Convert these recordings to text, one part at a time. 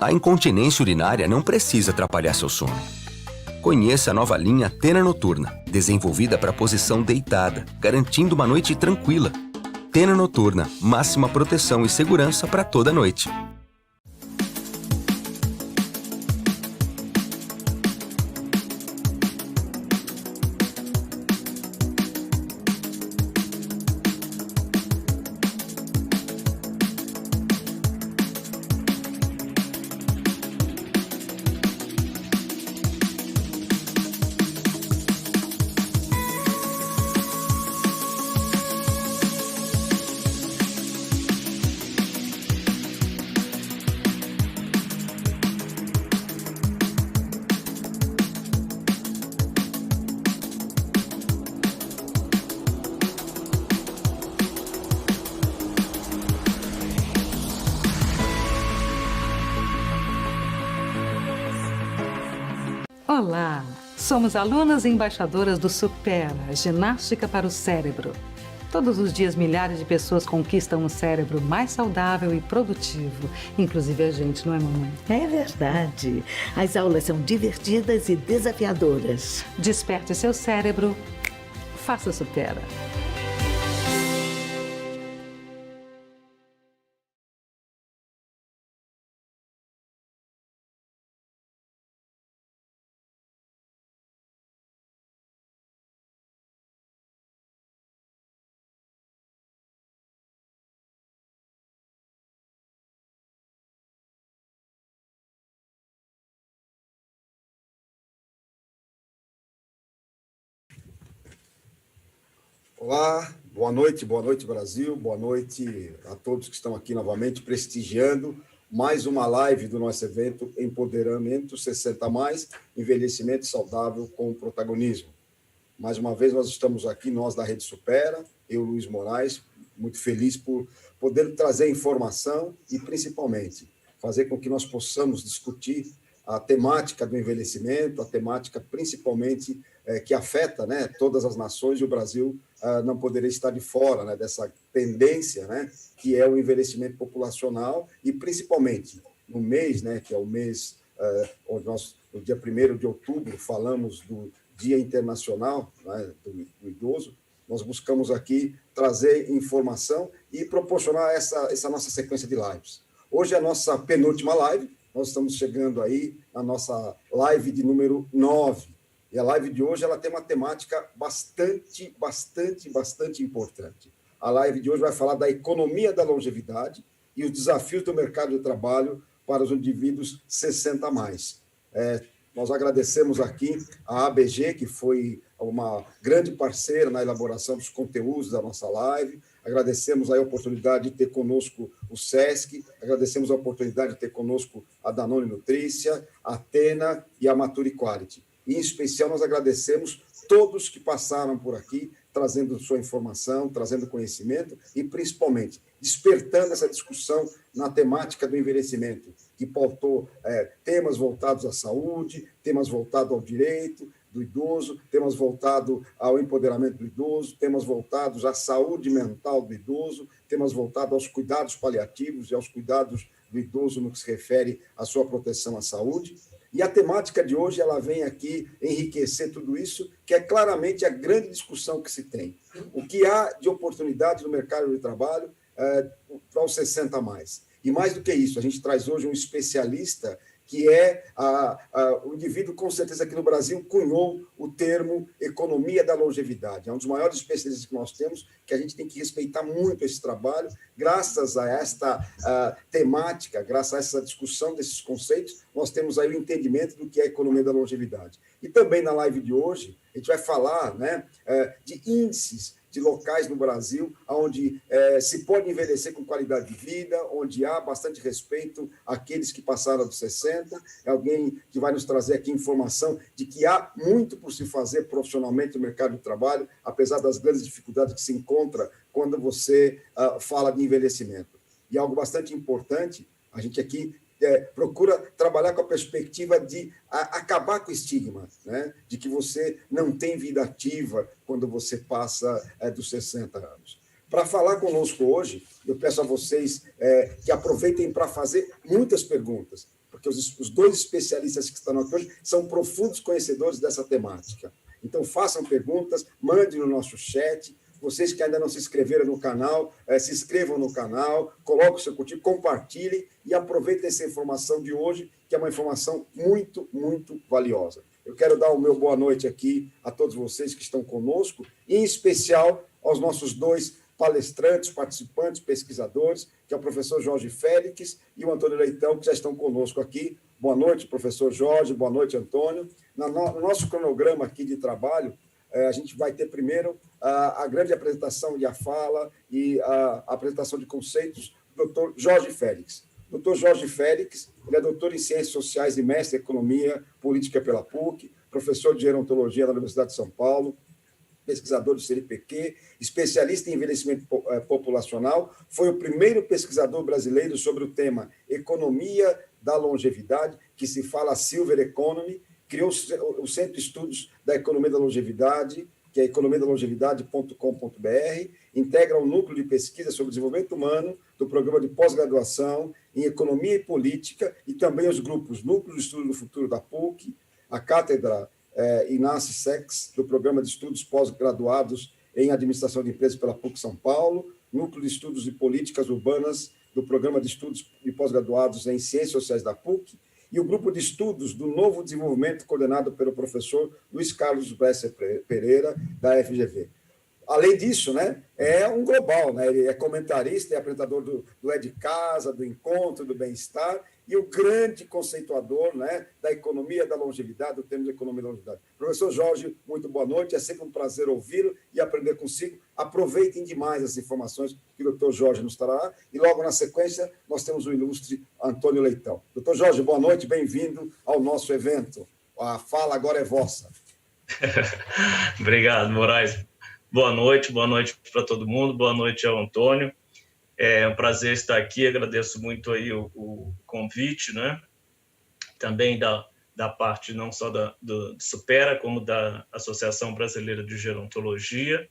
A incontinência urinária não precisa atrapalhar seu sono. Conheça a nova linha Tena Noturna, desenvolvida para posição deitada, garantindo uma noite tranquila. Tena Noturna, máxima proteção e segurança para toda noite. Olá! Somos alunas e embaixadoras do Supera, Ginástica para o Cérebro. Todos os dias, milhares de pessoas conquistam um cérebro mais saudável e produtivo. Inclusive a gente, não é, mamãe? É verdade. As aulas são divertidas e desafiadoras. Desperte seu cérebro. Faça Supera. Olá, boa noite Brasil, boa noite a todos que estão aqui novamente prestigiando mais uma live do nosso evento Empoderamento 60+, Envelhecimento Saudável com Protagonismo. Mais uma vez nós estamos aqui, nós da Rede Supera, eu, Luiz Moraes, muito feliz por poder trazer informação e principalmente fazer com que nós possamos discutir a temática do envelhecimento, a temática principalmente que afeta, né, todas as nações, e o Brasil não poderia estar de fora, né, dessa tendência, né, que é o envelhecimento populacional, e principalmente no mês, né, que é o mês onde nós, no dia 1º de outubro, falamos do Dia Internacional, né, do Idoso. Nós buscamos aqui trazer informação e proporcionar essa nossa sequência de lives. Hoje é a nossa penúltima live, nós estamos chegando aí na nossa live de número 9. E a live de hoje ela tem uma temática bastante importante. A live de hoje vai falar da economia da longevidade e os desafios do mercado de trabalho para os indivíduos 60+. Nós agradecemos aqui a ABG, que foi uma grande parceira na elaboração dos conteúdos da nossa live. Agradecemos a oportunidade de ter conosco o SESC, agradecemos a oportunidade de ter conosco a Danone Nutrícia, a Tena e a Mature Quality. E, em especial, nós agradecemos todos que passaram por aqui, trazendo sua informação, trazendo conhecimento e, principalmente, despertando essa discussão na temática do envelhecimento, que pautou temas voltados à saúde, temas voltados ao direito do idoso, temas voltados ao empoderamento do idoso, temas voltados à saúde mental do idoso, temas voltados aos cuidados paliativos e aos cuidados do idoso no que se refere à sua proteção à saúde. E a temática de hoje ela vem aqui enriquecer tudo isso, que é claramente a grande discussão que se tem. O que há de oportunidade no mercado de trabalho para os 60+. E mais do que isso, a gente traz hoje um especialista que é o indivíduo, com certeza, aqui no Brasil, cunhou o termo economia da longevidade. É um dos maiores especialistas que nós temos, que a gente tem que respeitar muito esse trabalho. Graças a esta temática, graças a essa discussão desses conceitos, nós temos aí o entendimento do que é a economia da longevidade. E também na live de hoje, a gente vai falar, né, de índices de locais no Brasil onde se pode envelhecer com qualidade de vida, onde há bastante respeito àqueles que passaram dos 60. É alguém que vai nos trazer aqui informação de que há muito por se fazer profissionalmente no mercado de trabalho, apesar das grandes dificuldades que se encontra quando você fala de envelhecimento. E algo bastante importante, a gente aqui procura trabalhar com a perspectiva de acabar com o estigma, né? De que você não tem vida ativa quando você passa dos 60 anos. Para falar conosco hoje, eu peço a vocês que aproveitem para fazer muitas perguntas. porque os dois especialistas que estão aqui hoje são profundos conhecedores dessa temática. Então, façam perguntas, mandem no nosso chat. Vocês que ainda não se inscreveram no canal, se inscrevam no canal, coloquem o seu curtir, compartilhem e aproveitem essa informação de hoje, que é uma informação muito, muito valiosa. Eu quero dar o meu boa noite aqui a todos vocês que estão conosco, e em especial aos nossos dois palestrantes, participantes, pesquisadores, que é o professor Jorge Félix e o Antônio Leitão, que já estão conosco aqui. Boa noite, professor Jorge, boa noite, Antônio. No nosso cronograma aqui de trabalho, a gente vai ter primeiro a grande apresentação e a fala e a apresentação de conceitos do Dr. Jorge Félix. Dr. Jorge Félix, ele é doutor em Ciências Sociais e mestre em Economia Política pela PUC, professor de Gerontologia da Universidade de São Paulo, pesquisador do CNPq, especialista em envelhecimento populacional, foi o primeiro pesquisador brasileiro sobre o tema Economia da Longevidade, que se fala Silver Economy, criou o Centro de Estudos da Economia da Longevidade, que é economiadalongevidade.com.br, integra o núcleo de pesquisa sobre desenvolvimento humano do programa de pós-graduação em Economia e Política, e também os grupos Núcleo de Estudo do Futuro da PUC, a Cátedra Inácio Sex, do Programa de Estudos Pós-Graduados em Administração de Empresas pela PUC São Paulo, Núcleo de Estudos e Políticas Urbanas do Programa de Estudos e Pós-Graduados em Ciências Sociais da PUC, e o Grupo de Estudos do Novo Desenvolvimento, coordenado pelo professor Luiz Carlos Bresser Pereira, da FGV. Além disso, né, é um global, né? Ele é comentarista e apresentador do É de Casa, do Encontro, do Bem-Estar, e o grande conceituador, né, da economia da longevidade, do termo de economia da longevidade. Professor Jorge, muito boa noite, é sempre um prazer ouvi-lo e aprender consigo. Aproveitem demais as informações que o doutor Jorge nos trará, e logo na sequência nós temos o ilustre Antônio Leitão. Doutor Jorge, boa noite, bem-vindo ao nosso evento. A fala agora é vossa. Obrigado, Moraes. Boa noite para todo mundo, boa noite ao Antônio. É um prazer estar aqui, agradeço muito aí o convite, né? Também da parte não só do Supera, como da Associação Brasileira de Gerontologia,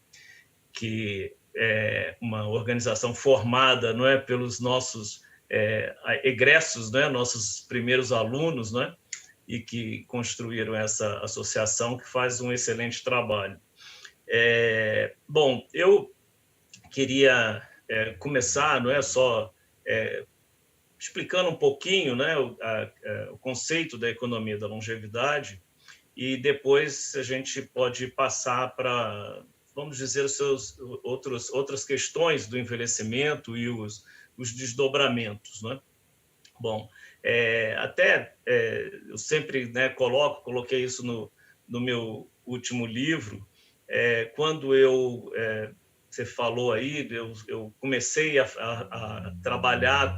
que é uma organização formada, não é, pelos nossos egressos, né, nossos primeiros alunos, né, e que construíram essa associação que faz um excelente trabalho. Bom, eu queria começar, não é só explicando um pouquinho, né, o conceito da economia da longevidade, e depois a gente pode passar para, vamos dizer, outras questões do envelhecimento e os desdobramentos, né? Bom, eu sempre, né, coloquei isso no meu último livro. Quando você falou aí, eu comecei a trabalhar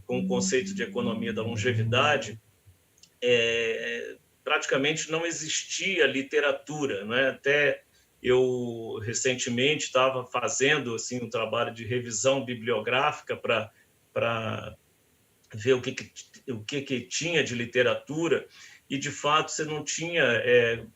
com o conceito de economia da longevidade, praticamente não existia literatura, né? Até eu recentemente estava fazendo assim, um trabalho de revisão bibliográfica para ver o que tinha de literatura, e, de fato, você não tinha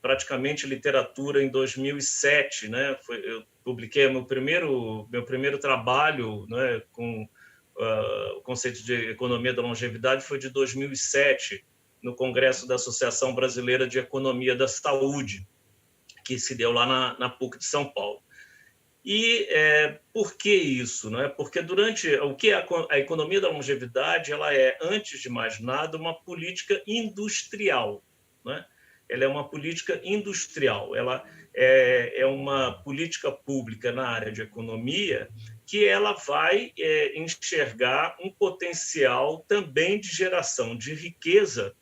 praticamente literatura em 2007, né? Eu publiquei meu primeiro trabalho, né, com o conceito de economia da longevidade foi de 2007, no Congresso da Associação Brasileira de Economia da Saúde, que se deu lá na PUC de São Paulo. E por que isso, né? Porque a economia da longevidade, ela é, antes de mais nada, uma política industrial, né? Ela é uma política industrial, ela é uma política pública na área de economia que ela vai enxergar um potencial também de geração de riqueza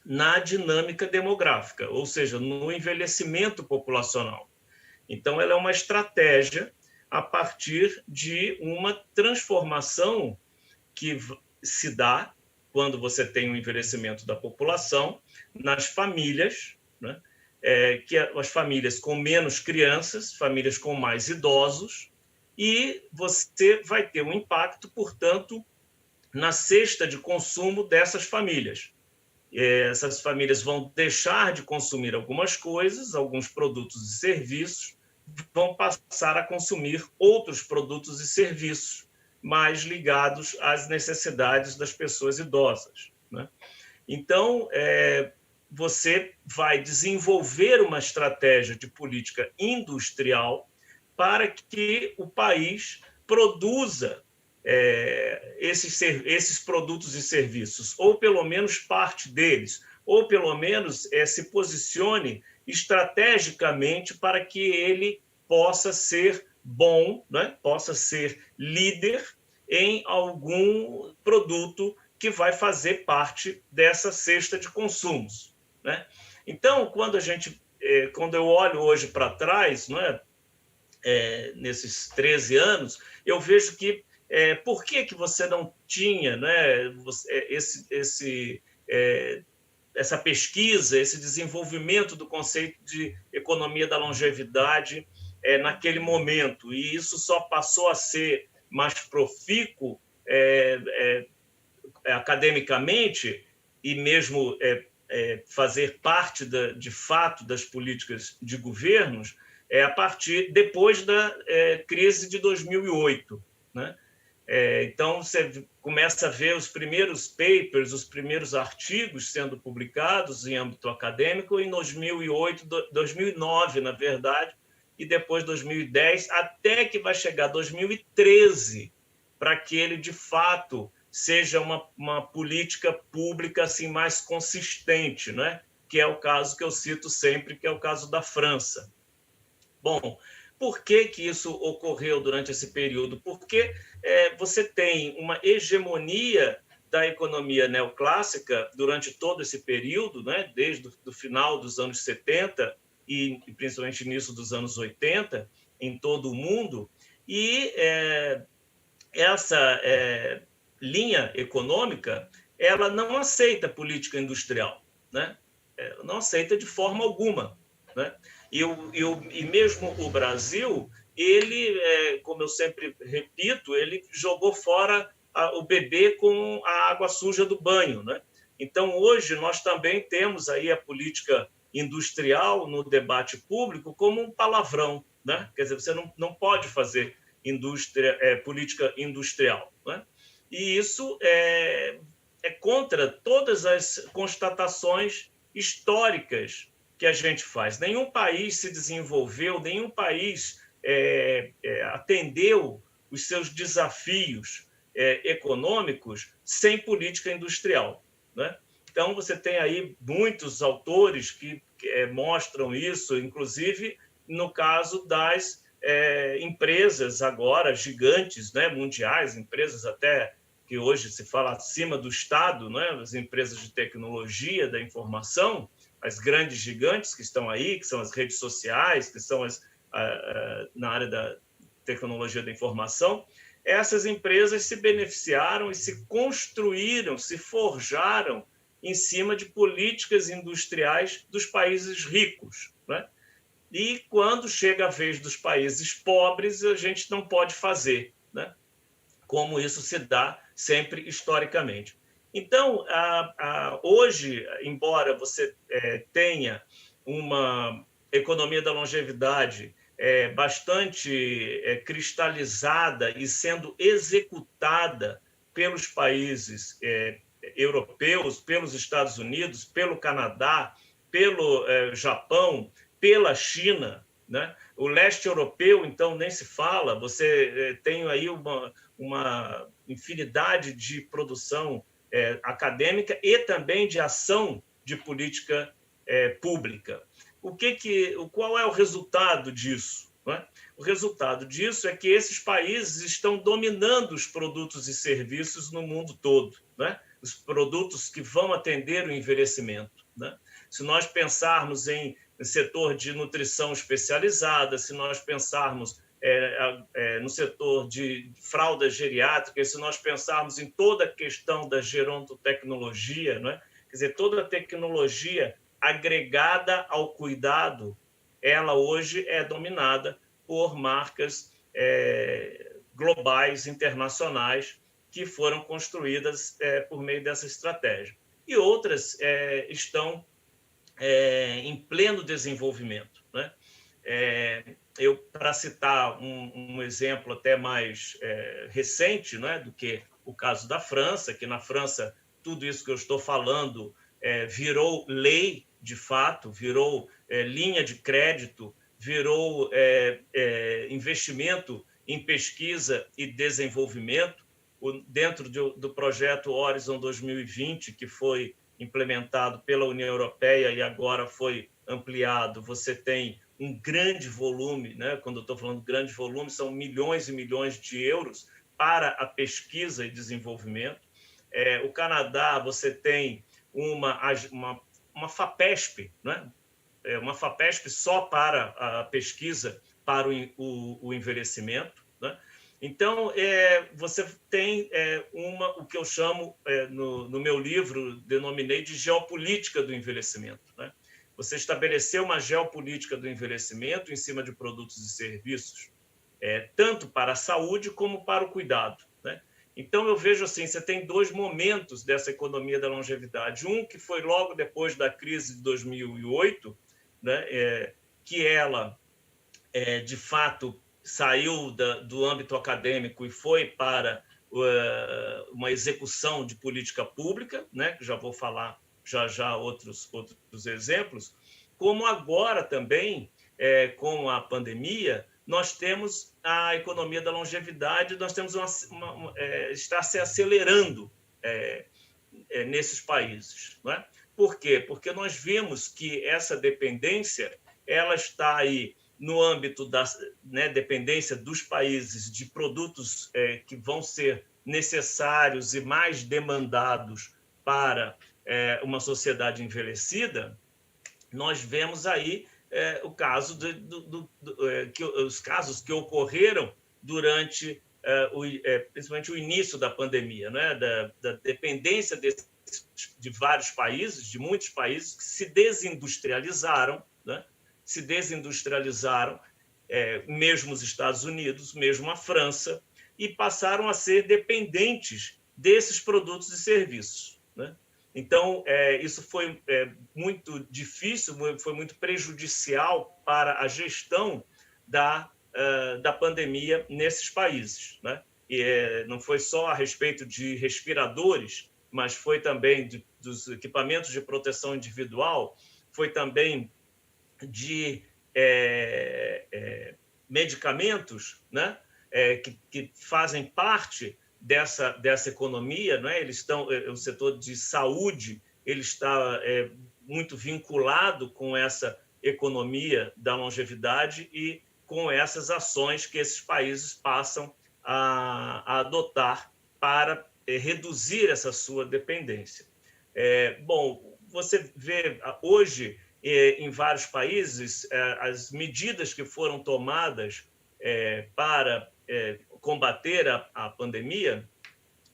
na dinâmica demográfica, ou seja, no envelhecimento populacional. Então, ela é uma estratégia a partir de uma transformação que se dá quando você tem um envelhecimento da população nas famílias, né? Que as famílias com menos crianças, famílias com mais idosos, e você vai ter um impacto, portanto, na cesta de consumo dessas famílias. Essas famílias vão deixar de consumir algumas coisas, alguns produtos e serviços, vão passar a consumir outros produtos e serviços mais ligados às necessidades das pessoas idosas, né? Então, você vai desenvolver uma estratégia de política industrial para que o país produza esses produtos e serviços, ou pelo menos parte deles, ou pelo menos se posicione estrategicamente para que ele possa ser bom, né? Possa ser líder em algum produto que vai fazer parte dessa cesta de consumos, né? Então, quando eu olho hoje para trás, não é, nesses 13 anos, eu vejo que por que você não tinha, né, essa pesquisa, esse desenvolvimento do conceito de economia da longevidade naquele momento, e isso só passou a ser mais profícuo academicamente e mesmo fazer parte, de fato, das políticas de governos a partir depois da crise de 2008, né? Então, você começa a ver os primeiros papers, os primeiros artigos sendo publicados em âmbito acadêmico em 2008, 2009, na verdade, e depois 2010, até que vai chegar 2013, para que ele, de fato, seja uma política pública assim, mais consistente, né? Que é o caso que eu cito sempre, que é o caso da França. Bom, por que isso ocorreu durante esse período? Porque você tem uma hegemonia da economia neoclássica durante todo esse período, né? Desde o final dos anos 70 e principalmente início dos anos 80, em todo o mundo, e essa linha econômica ela não aceita política industrial, né? Não aceita de forma alguma, né? E mesmo o Brasil, ele, como eu sempre repito, ele jogou fora o bebê com a água suja do banho, né? Então, hoje, nós também temos aí a política industrial no debate público como um palavrão, né? Quer dizer, você não pode fazer política industrial, né? E isso é contra todas as constatações históricas que a gente faz. Nenhum país se desenvolveu, nenhum país atendeu os seus desafios econômicos sem política industrial, né? Então, você tem aí muitos autores que mostram isso, inclusive no caso das empresas agora gigantes, né, mundiais, empresas até que hoje se fala acima do Estado, né, as empresas de tecnologia da informação, as grandes gigantes que estão aí, que são as redes sociais, que são na área da tecnologia da informação, essas empresas se beneficiaram e se construíram, se forjaram em cima de políticas industriais dos países ricos, né? E quando chega a vez dos países pobres, a gente não pode fazer, né? Como isso se dá sempre historicamente. Então, hoje, embora você tenha uma economia da longevidade bastante cristalizada e sendo executada pelos países europeus, pelos Estados Unidos, pelo Canadá, pelo Japão, pela China, né? O leste europeu, então, nem se fala. Você tem aí uma infinidade de produção acadêmica e também de ação de política pública. Qual é o resultado disso, né? O resultado disso é que esses países estão dominando os produtos e serviços no mundo todo, né? Os produtos que vão atender o envelhecimento, né? Se nós pensarmos em setor de nutrição especializada, se nós pensarmos no setor de fraldas geriátricas, se nós pensarmos em toda a questão da gerontotecnologia, né? Quer dizer, toda a tecnologia agregada ao cuidado, ela hoje é dominada por marcas globais, internacionais, que foram construídas por meio dessa estratégia. E outras estão em pleno desenvolvimento, né? Para citar um exemplo até mais recente, né, do que o caso da França, que na França tudo isso que eu estou falando virou lei, de fato, virou linha de crédito, virou investimento em pesquisa e desenvolvimento. Dentro do projeto Horizon 2020, que foi implementado pela União Europeia e agora foi ampliado, você tem um grande volume, né? Quando eu estou falando grande volume, são milhões e milhões de euros para a pesquisa e desenvolvimento. O Canadá, você tem uma FAPESP, né? Uma FAPESP só para a pesquisa, para o envelhecimento, né? Então, você tem o que eu chamo, no meu livro, denominei de geopolítica do envelhecimento, né? Você estabeleceu uma geopolítica do envelhecimento em cima de produtos e serviços, tanto para a saúde como para o cuidado, né? Então, eu vejo assim, você tem dois momentos dessa economia da longevidade. Um que foi logo depois da crise de 2008, né, que ela, de fato, saiu do âmbito acadêmico e foi para uma execução de política pública, né, que já vou falar já outros exemplos, como agora também, com a pandemia, nós temos a economia da longevidade, nós temos está se acelerando nesses países, não é? Por quê? Porque nós vimos que essa dependência ela está aí no âmbito da, né, dependência dos países de produtos que vão ser necessários e mais demandados para uma sociedade envelhecida. Nós vemos aí o caso os casos que ocorreram durante principalmente o início da pandemia, né? da dependência de vários países, de muitos países, que se desindustrializaram, né? Se desindustrializaram, mesmo os Estados Unidos, mesmo a França, e passaram a ser dependentes desses produtos e serviços, né? Então, isso foi muito difícil, foi muito prejudicial para a gestão da pandemia nesses países, né? E não foi só a respeito de respiradores, mas foi também dos equipamentos de proteção individual, foi também de medicamentos, né? Que fazem parte dessa economia, não é? Eles estão, o setor de saúde ele está muito vinculado com essa economia da longevidade e com essas ações que esses países passam a adotar para reduzir essa sua dependência. Bom, você vê hoje em vários países as medidas que foram tomadas para combater a pandemia,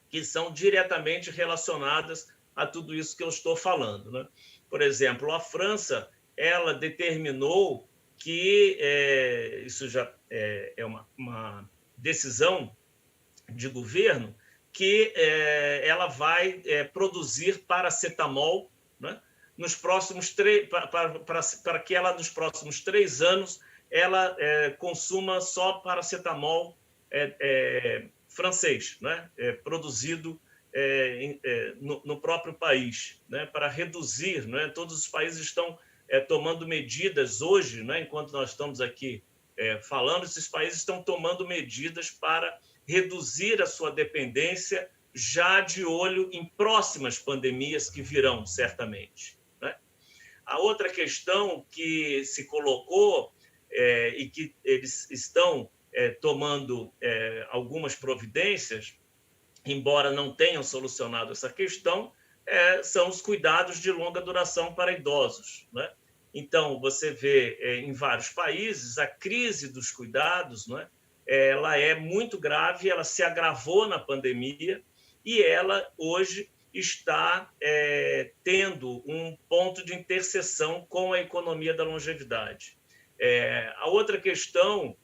que são diretamente relacionadas a tudo isso que eu estou falando, né? Por exemplo, a França, ela determinou que isso já é uma decisão de governo, que ela vai produzir paracetamol, né? Nos próximos para que ela, nos próximos 3 anos, ela consuma só paracetamol francês, né? Produzido no próprio país, né? Para reduzir, né? Todos os países estão tomando medidas hoje, né? Enquanto nós estamos aqui falando, esses países estão tomando medidas para reduzir a sua dependência, já de olho em próximas pandemias que virão, certamente, né? A outra questão que se colocou e que eles estão tomando algumas providências, embora não tenham solucionado essa questão, são os cuidados de longa duração para idosos, né? Então, você vê em vários países a crise dos cuidados, né? Ela é muito grave, ela se agravou na pandemia e ela hoje está tendo um ponto de interseção com a economia da longevidade. A outra questão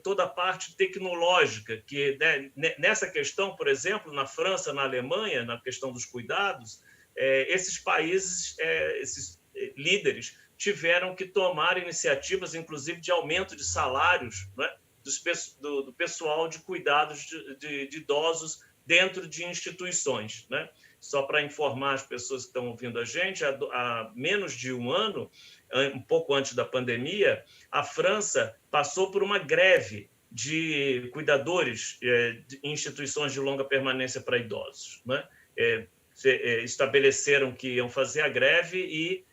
toda a parte tecnológica, que, né, nessa questão, por exemplo, na França, na Alemanha, na questão dos cuidados, esses países, esses líderes, tiveram que tomar iniciativas, inclusive, de aumento de salários, né, do pessoal de cuidados de idosos dentro de instituições, né? Só para informar as pessoas que estão ouvindo a gente, há menos de um ano, um pouco antes da pandemia, a França passou por uma greve de cuidadores em instituições de longa permanência para idosos, né? Estabeleceram que iam fazer a greve e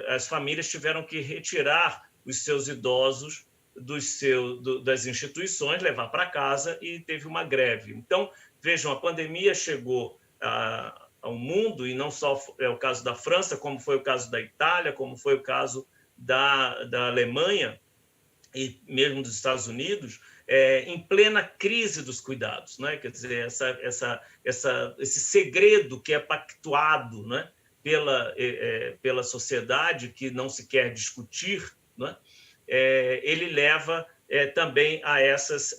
as famílias tiveram que retirar os seus idosos das instituições, levar para casa, e teve uma greve. Então, vejam, a pandemia chegou ao mundo, e não só é o caso da França, como foi o caso da Itália, como foi o caso da Alemanha e mesmo dos Estados Unidos, em plena crise dos cuidados, né? Quer dizer, esse segredo que é pactuado, né, pela sociedade, que não se quer discutir, né? Ele leva também a essas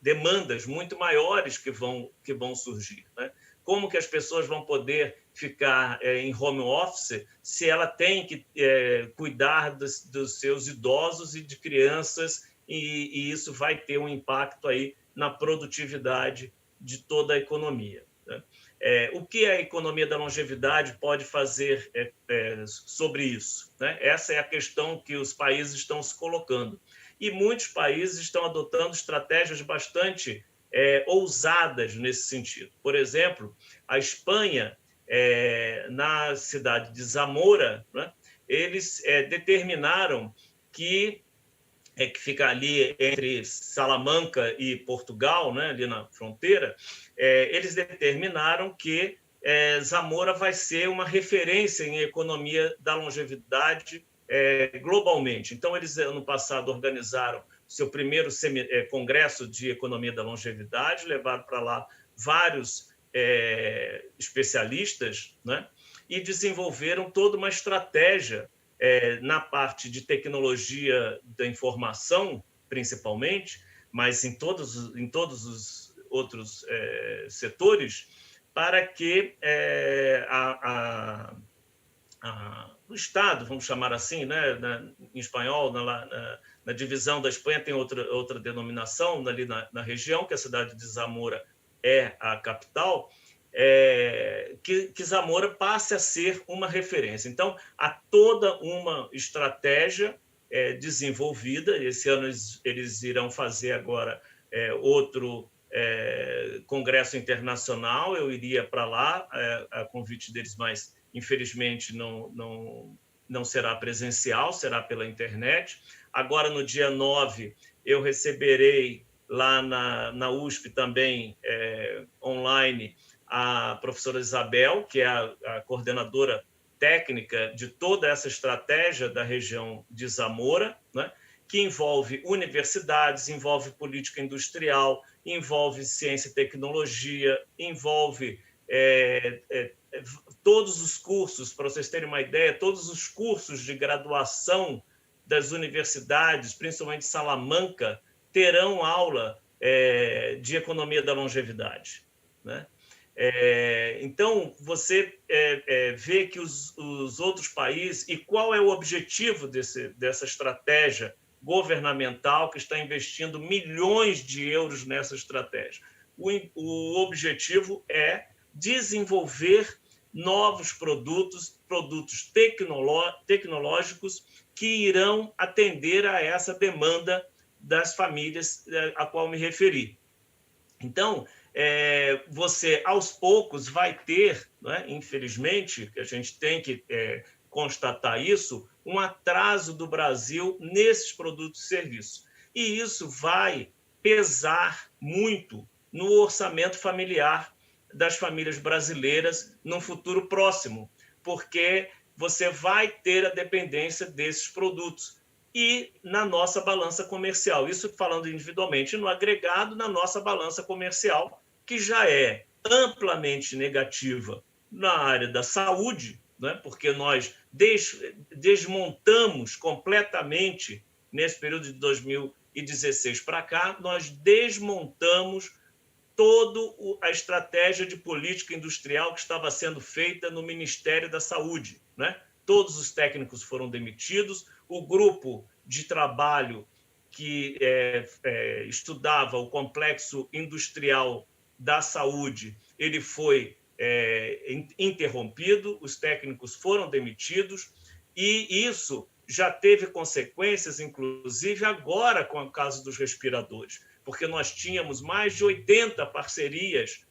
demandas muito maiores que vão surgir, né? Como que as pessoas vão poder ficar em home office se ela tem que cuidar dos seus idosos e de crianças, e isso vai ter um impacto aí na produtividade de toda a economia, né? O que a economia da longevidade pode fazer sobre isso, né? Essa é a questão que os países estão se colocando. E muitos países estão adotando estratégias bastante ousadas nesse sentido. Por exemplo, a Espanha, na cidade de Zamora, né, eles determinaram que fica ali entre Salamanca e Portugal, né, ali na fronteira, eles determinaram que Zamora vai ser uma referência em economia da longevidade globalmente. Então, eles, ano passado, organizaram seu primeiro congresso de economia da longevidade, levaram para lá vários especialistas, né, e desenvolveram toda uma estratégia na parte de tecnologia da informação, principalmente, mas em todos os outros setores, para que o Estado, vamos chamar assim, né, em espanhol, na divisão da Espanha tem outra denominação, ali na região, que a cidade de Zamora é a capital, que Zamora passe a ser uma referência. Então, há toda uma estratégia desenvolvida. Esse ano eles irão fazer agora outro congresso internacional. Eu iria para lá, a convite deles, mas infelizmente não será presencial, será pela internet. Agora, no dia 9, eu receberei lá na USP também, online, a professora Isabel, que é a coordenadora técnica de toda essa estratégia da região de Zamora, né, que envolve universidades, envolve política industrial, envolve ciência e tecnologia, envolve todos os cursos, para vocês terem uma ideia, todos os cursos de graduação das universidades, principalmente Salamanca, terão aula de economia da longevidade, né? Então, você vê que os outros países, e qual é o objetivo dessa estratégia governamental que está investindo milhões de euros nessa estratégia? O objetivo é desenvolver novos produtos tecnológicos que irão atender a essa demanda das famílias a qual me referi. Então, você, aos poucos, vai ter, né, infelizmente, que a gente tem que constatar isso, um atraso do Brasil nesses produtos e serviços. E isso vai pesar muito no orçamento familiar das famílias brasileiras no futuro próximo, porque você vai ter a dependência desses produtos. E na nossa balança comercial, isso falando individualmente, no agregado, na nossa balança comercial, que já é amplamente negativa na área da saúde, né? Porque nós desmontamos completamente, nesse período de 2016 para cá, nós desmontamos toda a estratégia de política industrial que estava sendo feita no Ministério da Saúde, né? Todos os técnicos foram demitidos, o grupo de trabalho que estudava o complexo industrial da saúde ele foi interrompido, os técnicos foram demitidos, e isso já teve consequências, inclusive agora com o caso dos respiradores, porque nós tínhamos mais de 80 parcerias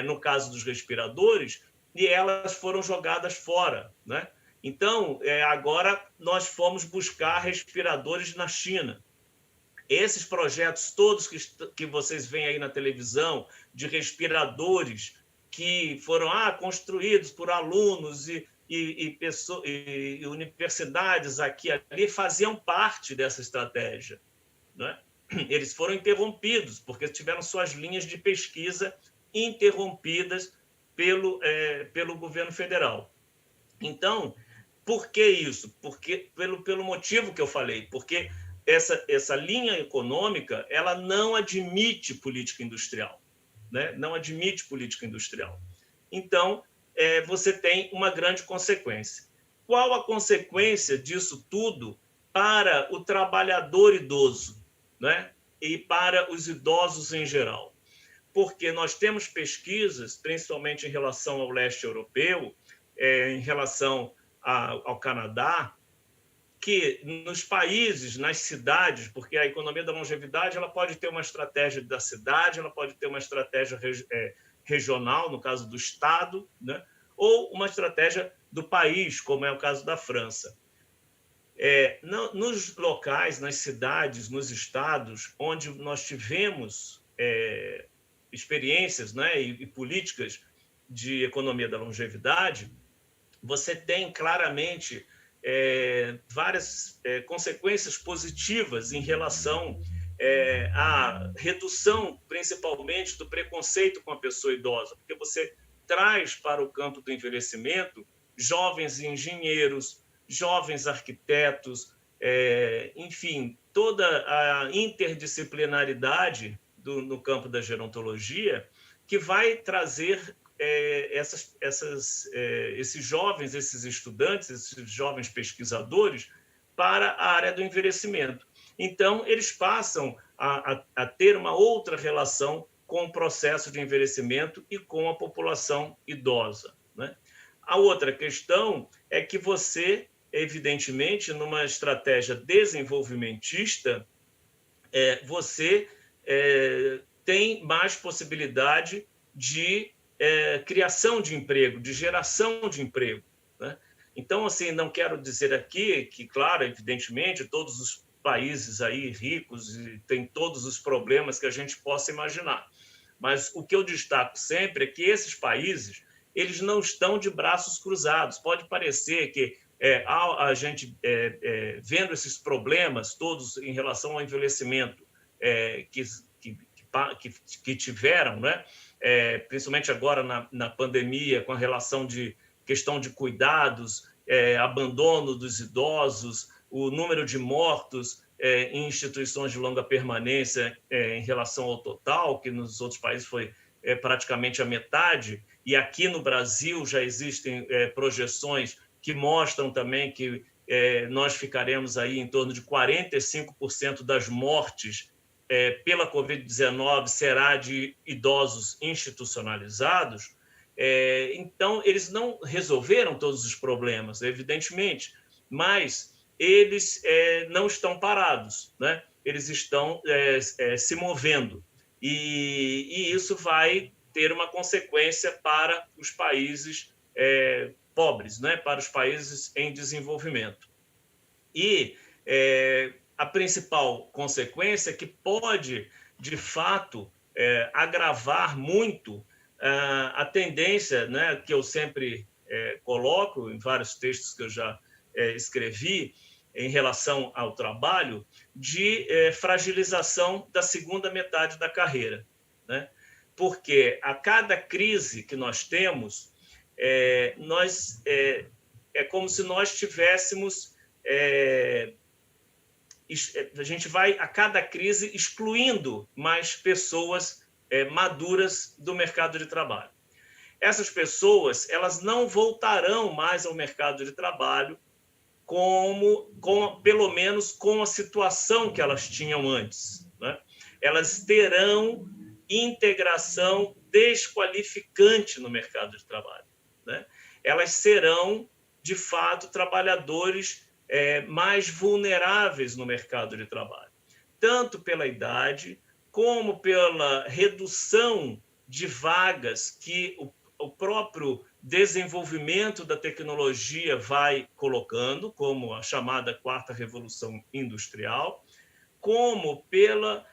no caso dos respiradores e elas foram jogadas fora, né? Então, agora nós fomos buscar respiradores na China. Esses projetos todos que vocês veem aí na televisão, de respiradores que foram construídos por alunos e universidades aqui e ali, faziam parte dessa estratégia, né? Eles foram interrompidos, porque tiveram suas linhas de pesquisa interrompidas pelo governo federal. Então, por que isso? Porque, pelo motivo que eu falei, porque essa linha econômica ela não admite política industrial, né? Não admite política industrial. Então, você tem uma grande consequência. Qual a consequência disso tudo para o trabalhador idoso, né? E para os idosos em geral? Porque nós temos pesquisas, principalmente em relação ao leste europeu, em relação ao Canadá, que nos países, nas cidades, porque a economia da longevidade ela pode ter uma estratégia da cidade, ela pode ter uma estratégia regional, no caso do Estado, né? Ou uma estratégia do país, como é o caso da França. Nos locais, nas cidades, nos estados, onde nós tivemos experiências, né, e políticas de economia da longevidade, você tem claramente várias consequências positivas em relação à redução, principalmente, do preconceito com a pessoa idosa, porque você traz para o campo do envelhecimento jovens engenheiros, jovens arquitetos, enfim, toda a interdisciplinaridade no campo da gerontologia, que vai trazer esses jovens, esses estudantes, esses jovens pesquisadores para a área do envelhecimento. Então, eles passam a ter uma outra relação com o processo de envelhecimento e com a população idosa, né? A outra questão é que você, evidentemente, numa estratégia desenvolvimentista, você tem mais possibilidade de criação de emprego, de geração de emprego, né? Então, assim, não quero dizer aqui que, claro, evidentemente, todos os países aí ricos têm todos os problemas que a gente possa imaginar. Mas o que eu destaco sempre é que esses países eles não estão de braços cruzados. Pode parecer que a gente vendo esses problemas todos em relação ao envelhecimento que tiveram, né? Principalmente agora na pandemia, com a relação de questão de cuidados, abandono dos idosos, o número de mortos em instituições de longa permanência em relação ao total, que nos outros países foi praticamente a metade, e aqui no Brasil já existem projeções que mostram também que nós ficaremos aí em torno de 45% das mortes pela Covid-19 será de idosos institucionalizados. Então, eles não resolveram todos os problemas, evidentemente, mas eles não estão parados, né? Eles estão se movendo. E isso vai ter uma consequência para os países pobres, né? Para os países em desenvolvimento. E a principal consequência é que pode, de fato, agravar muito a tendência, né, que eu sempre coloco em vários textos que eu já escrevi em relação ao trabalho, de fragilização da segunda metade da carreira, né? Porque a cada crise que nós temos, é como se nós tivéssemos... a gente vai, a cada crise, excluindo mais pessoas maduras do mercado de trabalho. Essas pessoas elas não voltarão mais ao mercado de trabalho pelo menos com a situação que elas tinham antes, né? Elas terão integração desqualificante no mercado de trabalho, né? Elas serão, de fato, trabalhadores mais vulneráveis no mercado de trabalho, tanto pela idade, como pela redução de vagas que o próprio desenvolvimento da tecnologia vai colocando, como a chamada quarta revolução industrial, como pela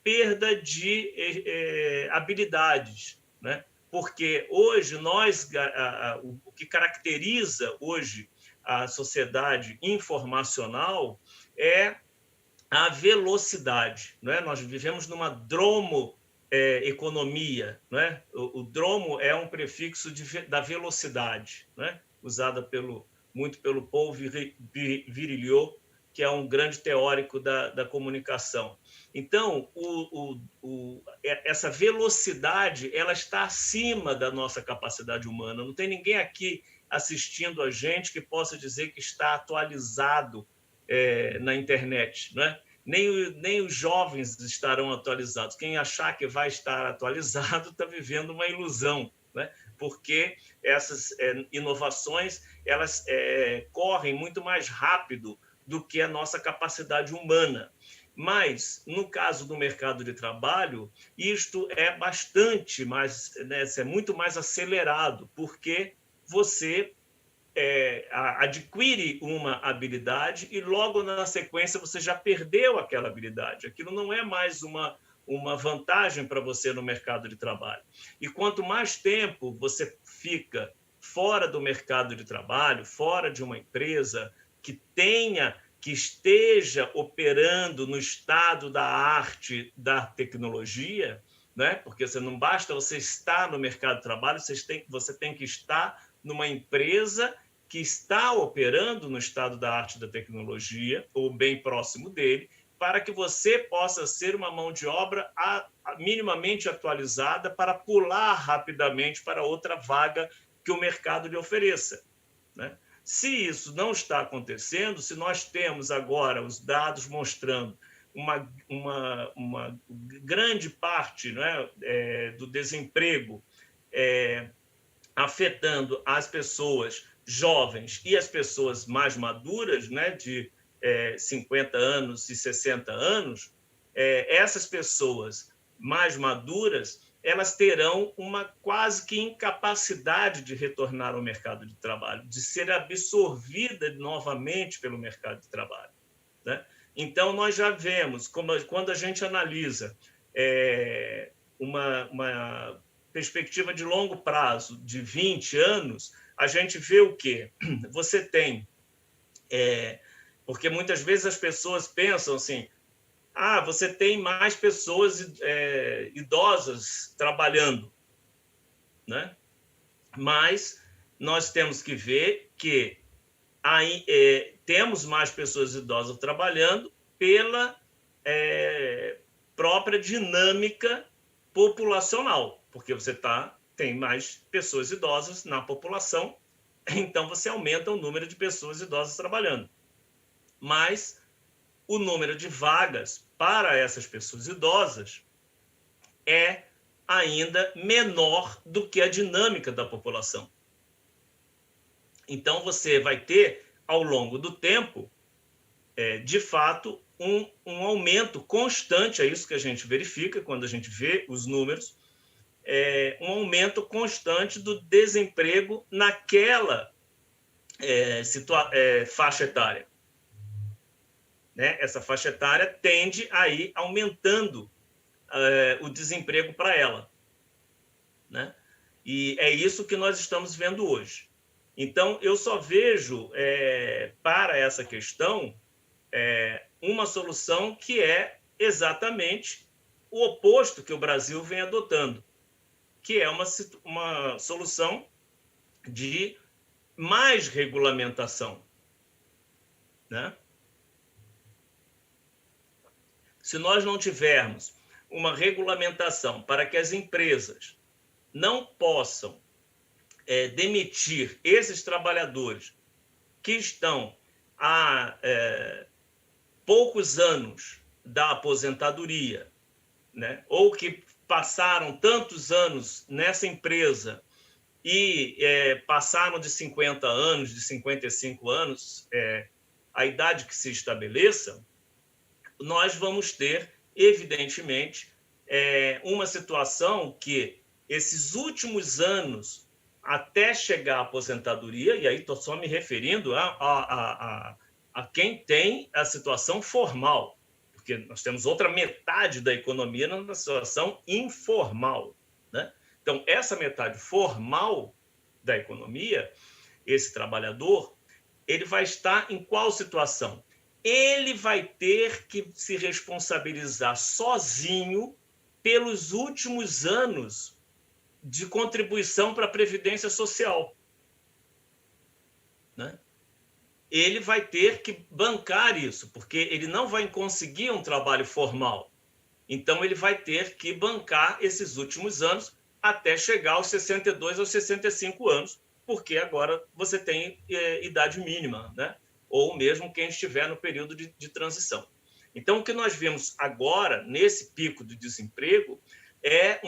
perda de habilidades, né? Porque hoje o que caracteriza hoje a sociedade informacional é a velocidade, não é? Nós vivemos numa dromoeconomia, não é? O dromo é um prefixo da velocidade, não é? Usada muito pelo Paul Virilio, que é um grande teórico da comunicação. Então, essa velocidade ela está acima da nossa capacidade humana. Não tem ninguém aqui assistindo a gente que possa dizer que está atualizado na internet, né? Nem os jovens estarão atualizados. Quem achar que vai estar atualizado está vivendo uma ilusão, né? Porque essas inovações elas correm muito mais rápido do que a nossa capacidade humana. Mas, no caso do mercado de trabalho, isto é bastante mais, né, é muito mais acelerado, porque você adquire uma habilidade e logo na sequência você já perdeu aquela habilidade. Aquilo não é mais uma vantagem para você no mercado de trabalho. E quanto mais tempo você fica fora do mercado de trabalho, fora de uma empresa que esteja operando no estado da arte da tecnologia, né? Porque não basta você estar no mercado de trabalho, você tem que estar numa empresa que está operando no estado da arte da tecnologia, ou bem próximo dele, para que você possa ser uma mão de obra minimamente atualizada para pular rapidamente para outra vaga que o mercado lhe ofereça, né? Se isso não está acontecendo, se nós temos agora os dados mostrando uma grande parte, né, do desemprego afetando as pessoas jovens e as pessoas mais maduras, né, de 50 anos e 60 anos, essas pessoas mais maduras elas terão uma quase que incapacidade de retornar ao mercado de trabalho, de ser absorvida novamente pelo mercado de trabalho, né? Então, nós já vemos, quando a gente analisa uma perspectiva de longo prazo, de 20 anos, a gente vê o quê? Você tem... porque muitas vezes as pessoas pensam assim, você tem mais pessoas idosas trabalhando, né? Mas nós temos que ver que temos mais pessoas idosas trabalhando pela própria dinâmica populacional, porque você tem mais pessoas idosas na população, então você aumenta o número de pessoas idosas trabalhando. Mas o número de vagas para essas pessoas idosas é ainda menor do que a dinâmica da população. Então, você vai ter, ao longo do tempo, de fato, um aumento constante, é isso que a gente verifica quando a gente vê os números, um aumento constante do desemprego naquela faixa etária. Né? Essa faixa etária tende a ir aumentando o desemprego para ela, né? E é isso que nós estamos vendo hoje. Então, eu só vejo para essa questão uma solução que é exatamente o oposto que o Brasil vem adotando, que é uma solução de mais regulamentação, né? Se nós não tivermos uma regulamentação para que as empresas não possam demitir esses trabalhadores que estão há poucos anos da aposentadoria, né? Ou que passaram tantos anos nessa empresa e passaram de 50 anos, de 55 anos, a idade que se estabeleça, nós vamos ter, evidentemente, uma situação que esses últimos anos, até chegar à aposentadoria, e aí estou só me referindo a quem tem a situação formal, porque nós temos outra metade da economia na situação informal, né? Então, essa metade formal da economia, esse trabalhador, ele vai estar em qual situação? Ele vai ter que se responsabilizar sozinho pelos últimos anos de contribuição para a Previdência Social, né? Ele vai ter que bancar isso, porque ele não vai conseguir um trabalho formal. Então, ele vai ter que bancar esses últimos anos até chegar aos 62 aos 65 anos, porque agora você tem idade mínima, né? Ou mesmo quem estiver no período de transição. Então, o que nós vemos agora, nesse pico de desemprego, é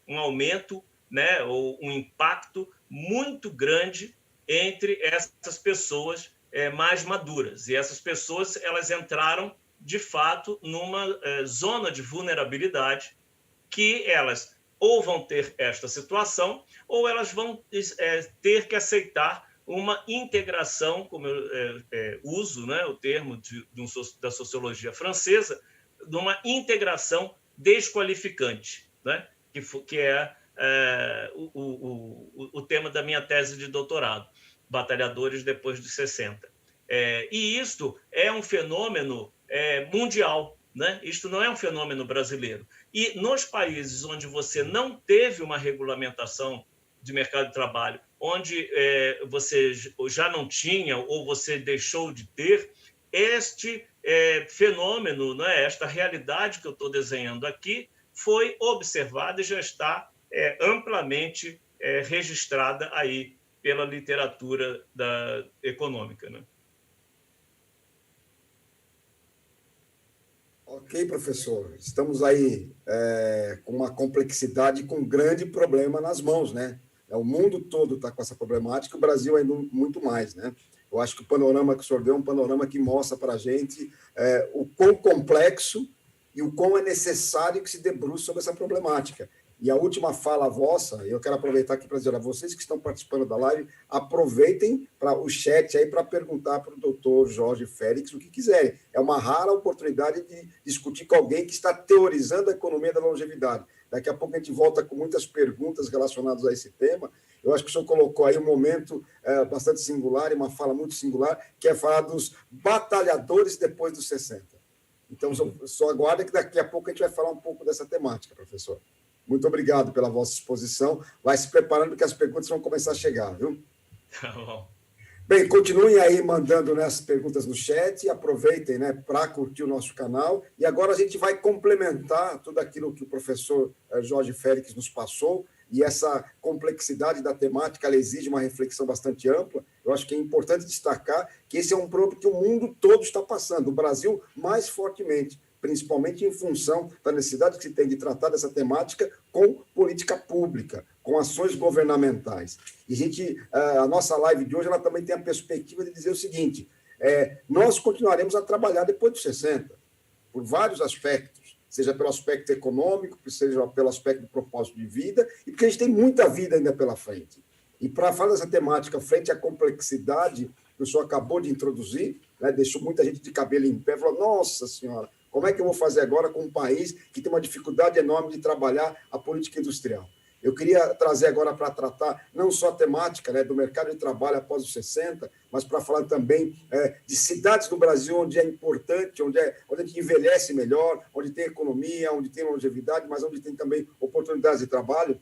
um aumento, né, ou um impacto muito grande entre essas pessoas mais maduras. E essas pessoas, elas entraram, de fato, numa zona de vulnerabilidade, que elas ou vão ter esta situação, ou elas vão ter que aceitar uma integração, como eu uso, né, o termo da sociologia francesa, de uma integração desqualificante, né, que é o tema da minha tese de doutorado, batalhadores depois de 60. E isto é um fenômeno mundial, né? Isto não é um fenômeno brasileiro. E nos países onde você não teve uma regulamentação de mercado de trabalho, onde você já não tinha ou você deixou de ter, este fenômeno, né, esta realidade que eu estou desenhando aqui, foi observada e já está amplamente registrada aí pela literatura econômica, né? Ok, professor. Estamos aí com uma complexidade, com um grande problema nas mãos, né? O mundo todo está com essa problemática, o Brasil ainda muito mais, né? Eu acho que o panorama que o senhor deu é um panorama que mostra para a gente o quão complexo e o quão é necessário que se debruce sobre essa problemática. E a última fala vossa, eu quero aproveitar aqui para dizer a vocês que estão participando da live, aproveitem o chat aí para perguntar para o doutor Jorge Félix o que quiserem. É uma rara oportunidade de discutir com alguém que está teorizando a economia da longevidade. Daqui a pouco a gente volta com muitas perguntas relacionadas a esse tema. Eu acho que o senhor colocou aí um momento bastante singular e uma fala muito singular, que é falar dos batalhadores depois dos 60. Então, só aguarda que daqui a pouco a gente vai falar um pouco dessa temática, professor. Muito obrigado pela vossa exposição. Vai se preparando que as perguntas vão começar a chegar, viu? Tá bom. Bem, continuem aí mandando as perguntas no chat, aproveitem, né, para curtir o nosso canal. E agora a gente vai complementar tudo aquilo que o professor Jorge Félix nos passou, e essa complexidade da temática ela exige uma reflexão bastante ampla. Eu acho que é importante destacar que esse é um problema que o mundo todo está passando, o Brasil mais fortemente, principalmente em função da necessidade que se tem de tratar dessa temática com política pública, com ações governamentais. E a nossa live de hoje ela também tem a perspectiva de dizer o seguinte, nós continuaremos a trabalhar depois dos 60, por vários aspectos, seja pelo aspecto econômico, seja pelo aspecto do propósito de vida, e porque a gente tem muita vida ainda pela frente. E para falar dessa temática, frente à complexidade que o senhor acabou de introduzir, né, deixou muita gente de cabelo em pé, falou, nossa senhora, como é que eu vou fazer agora com um país que tem uma dificuldade enorme de trabalhar a política industrial? Eu queria trazer agora para tratar não só a temática, né, do mercado de trabalho após os 60, mas para falar também de cidades do Brasil onde é importante, onde a gente envelhece melhor, onde tem economia, onde tem longevidade, mas onde tem também oportunidades de trabalho.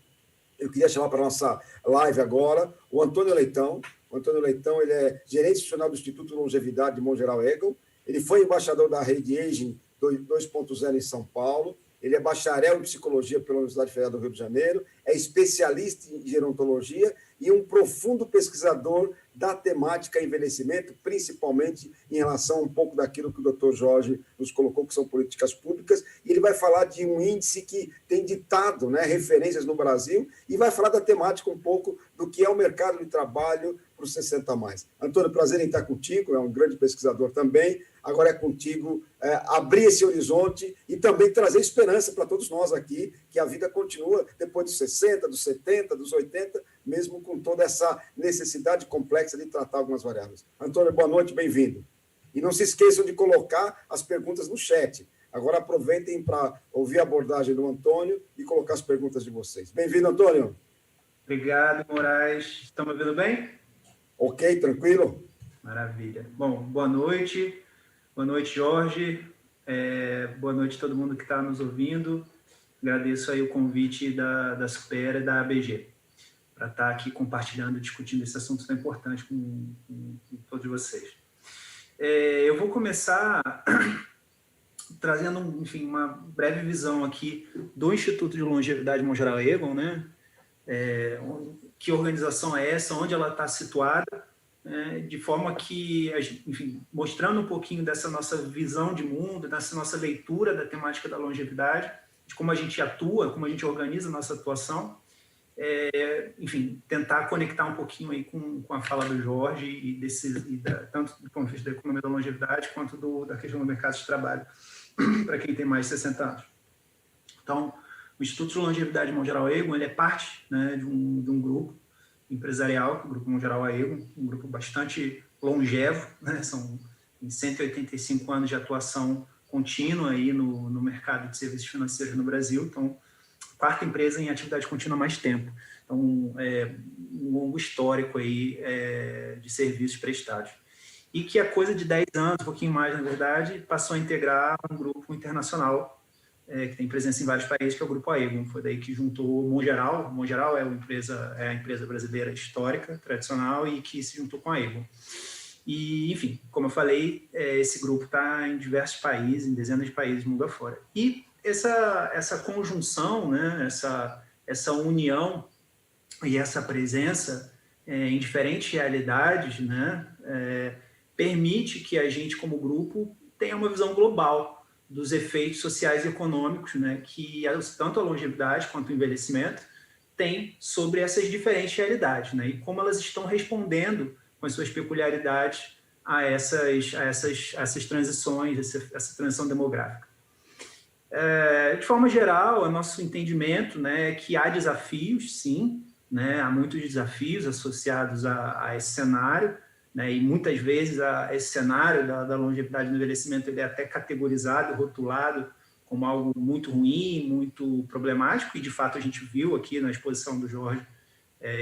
Eu queria chamar para a nossa live agora o Antônio Leitão. O Antônio Leitão ele é gerente institucional do Instituto de Longevidade de Mongeral Egon. Ele foi embaixador da Rede Aging 2.0 em São Paulo. Ele é bacharel em psicologia pela Universidade Federal do Rio de Janeiro, é especialista em gerontologia e um profundo pesquisador da temática envelhecimento, principalmente em relação a um pouco daquilo que o Dr. Jorge nos colocou, que são políticas públicas, e ele vai falar de um índice que tem ditado, né, referências no Brasil, e vai falar da temática um pouco do que é o mercado de trabalho para os 60+. Antônio, prazer em estar contigo, é um grande pesquisador também. Agora é contigo abrir esse horizonte e também trazer esperança para todos nós aqui, que a vida continua depois dos 60, dos 70, dos 80, mesmo com toda essa necessidade complexa de tratar algumas variáveis. Antônio, boa noite, bem-vindo. E não se esqueçam de colocar as perguntas no chat. Agora aproveitem para ouvir a abordagem do Antônio e colocar as perguntas de vocês. Bem-vindo, Antônio. Obrigado, Moraes. Estão me ouvindo bem? Ok, tranquilo? Maravilha. Bom, boa noite. Boa noite, Jorge. Boa noite a todo mundo que está nos ouvindo. Agradeço aí o convite da Supera e da ABG para estar aqui compartilhando, discutindo esse assunto tão importante com todos vocês. Eu vou começar trazendo, enfim, uma breve visão aqui do Instituto de Longevidade Mongeral Egon, né? Que organização é essa, onde ela está situada, de forma que, enfim, mostrando um pouquinho dessa nossa visão de mundo, dessa nossa leitura da temática da longevidade, de como a gente atua, como a gente organiza a nossa atuação, enfim, tentar conectar um pouquinho aí com a fala do Jorge tanto do ponto de vista da economia da longevidade quanto da questão do mercado de trabalho para quem tem mais de 60 anos. Então, o Instituto de Longevidade Mongeral Egon, ele é parte, né, de um grupo empresarial, o Grupo Mongeral Egon, um grupo bastante longevo, né, são 185 anos de atuação contínua aí no mercado de serviços financeiros no Brasil, então, quarta empresa em atividade contínua há mais tempo. Então, um longo histórico aí de serviços prestados. E que há coisa de 10 anos, um pouquinho mais, na verdade, passou a integrar um grupo internacional que tem presença em vários países, que é o Grupo Aegon. Foi daí que juntou o Mongeral. O Mongeral é a empresa brasileira histórica, tradicional, e que se juntou com a Aegon. E, enfim, como eu falei, esse grupo está em diversos países, em dezenas de países mundo afora. E essa conjunção, né, essa união e essa presença em diferentes realidades, né, permite que a gente, como grupo, tenha uma visão global dos efeitos sociais e econômicos, né, que tanto a longevidade quanto o envelhecimento têm sobre essas diferentes realidades, né, e como elas estão respondendo com as suas peculiaridades a essas transições, essa transição demográfica. De forma geral, o nosso entendimento, né, é que há desafios, sim, né, há muitos desafios associados a esse cenário, né, e muitas vezes esse cenário da longevidade e do envelhecimento ele é até categorizado, rotulado como algo muito ruim, muito problemático, e de fato a gente viu aqui na exposição do Jorge,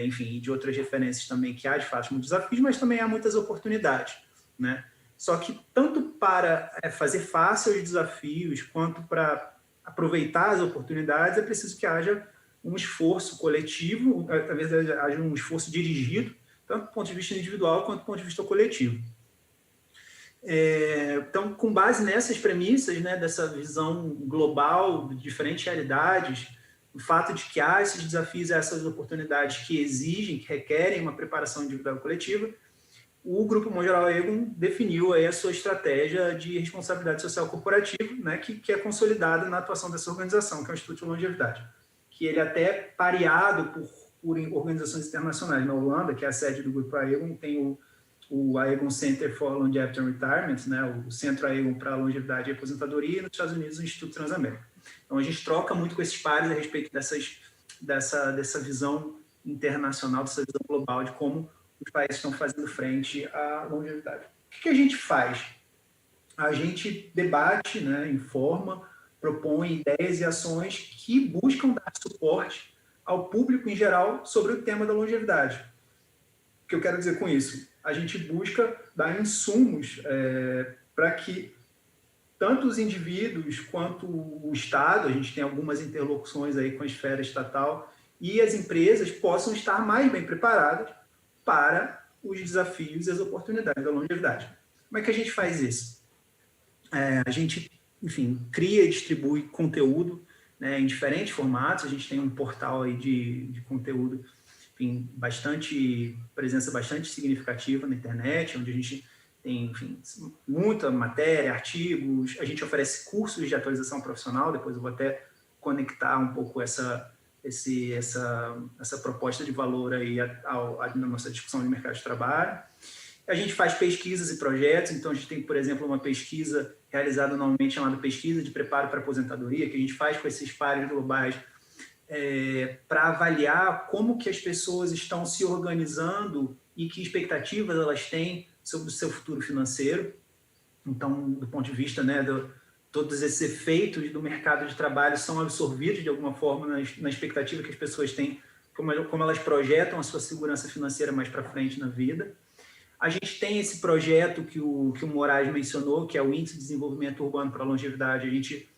enfim, e de outras referências também, que há de fato muitos desafios, mas também há muitas oportunidades, né? Só que tanto para fazer face aos desafios, quanto para aproveitar as oportunidades, é preciso que haja um esforço coletivo, talvez haja um esforço dirigido, tanto do ponto de vista individual quanto do ponto de vista coletivo. Então, com base nessas premissas, né, dessa visão global de diferentes realidades, o fato de que há esses desafios, essas oportunidades que exigem, que requerem uma preparação individual e coletiva, o Grupo Mongeral Egon definiu aí a sua estratégia de responsabilidade social corporativa, né, que é consolidada na atuação dessa organização, que é o Instituto de Longevidade, que ele é até pareado por organizações internacionais. Na Holanda, que é a sede do Grupo Aegon, tem o Aegon Center for Longevity and Retirement, né, o Centro Aegon para Longevidade e Aposentadoria, e nos Estados Unidos o Instituto Transamérica. Então, a gente troca muito com esses pares a respeito dessa visão internacional, dessa visão global de como os países estão fazendo frente à longevidade. O que a gente faz? A gente debate, né, informa, propõe ideias e ações que buscam dar suporte ao público em geral sobre o tema da longevidade. O que eu quero dizer com isso? A gente busca dar insumos para que tanto os indivíduos quanto o Estado, a gente tem algumas interlocuções aí com a esfera estatal, e as empresas possam estar mais bem preparadas para os desafios e as oportunidades da longevidade. Como é que a gente faz isso? A gente, enfim, cria e distribui conteúdo, né, em diferentes formatos. A gente tem um portal aí de conteúdo enfim, presença bastante significativa na internet, onde a gente tem, enfim, muita matéria, artigos, a gente oferece cursos de atualização profissional, depois eu vou até conectar um pouco essa proposta de valor aí na nossa discussão de mercado de trabalho. A gente faz pesquisas e projetos, então a gente tem, por exemplo, uma pesquisa realizada anualmente chamada Pesquisa de Preparo para a Aposentadoria, que a gente faz com esses pares globais para avaliar como que as pessoas estão se organizando e que expectativas elas têm sobre o seu futuro financeiro. Então, do ponto de vista, né, todos esses efeitos do mercado de trabalho são absorvidos de alguma forma na expectativa que as pessoas têm, como elas projetam a sua segurança financeira mais para frente na vida. A gente tem esse projeto que o Moraes mencionou, que é o Índice de Desenvolvimento Urbano para a Longevidade.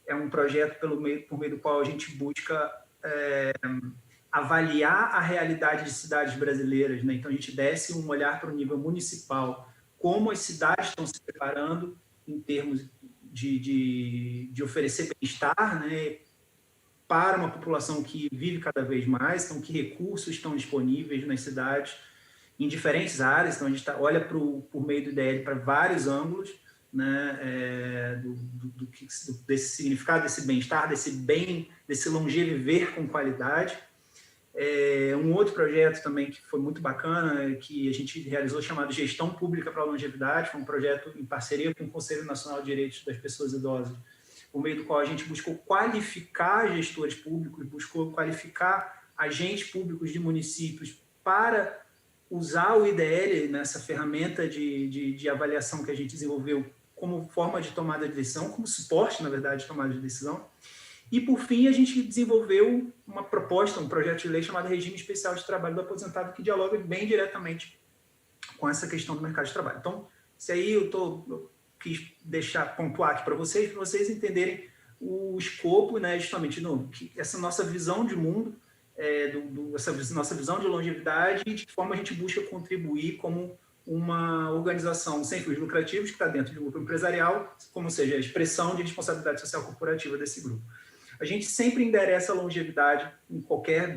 É um projeto por meio do qual a gente busca avaliar a realidade de cidades brasileiras, né? Então, a gente desce um olhar para o nível municipal, como as cidades estão se preparando em termos de oferecer bem-estar, né, para uma população que vive cada vez mais, então, que recursos estão disponíveis nas cidades, em diferentes áreas. Então, a gente olha por meio do IDL para vários ângulos, né, desse significado, desse bem-estar, desse longeviver com qualidade. Um outro projeto também que foi muito bacana, que a gente realizou, chamado Gestão Pública para a Longevidade, foi um projeto em parceria com o Conselho Nacional de Direitos das Pessoas Idosas, por meio do qual a gente buscou qualificar gestores públicos, buscou qualificar agentes públicos de municípios para usar o IDL nessa ferramenta de avaliação que a gente desenvolveu como forma de tomada de decisão, como suporte, na verdade, de tomada de decisão. E, por fim, a gente desenvolveu uma proposta, um projeto de lei chamado Regime Especial de Trabalho do Aposentado, que dialoga bem diretamente com essa questão do mercado de trabalho. Então, se aí eu quis pontuar aqui para vocês entenderem o escopo, né, justamente, que essa nossa visão de mundo, essa nossa visão de longevidade, e de que forma a gente busca contribuir como uma organização sem fins lucrativos, que está dentro de um grupo empresarial, como seja a expressão de responsabilidade social corporativa desse grupo. A gente sempre endereça a longevidade em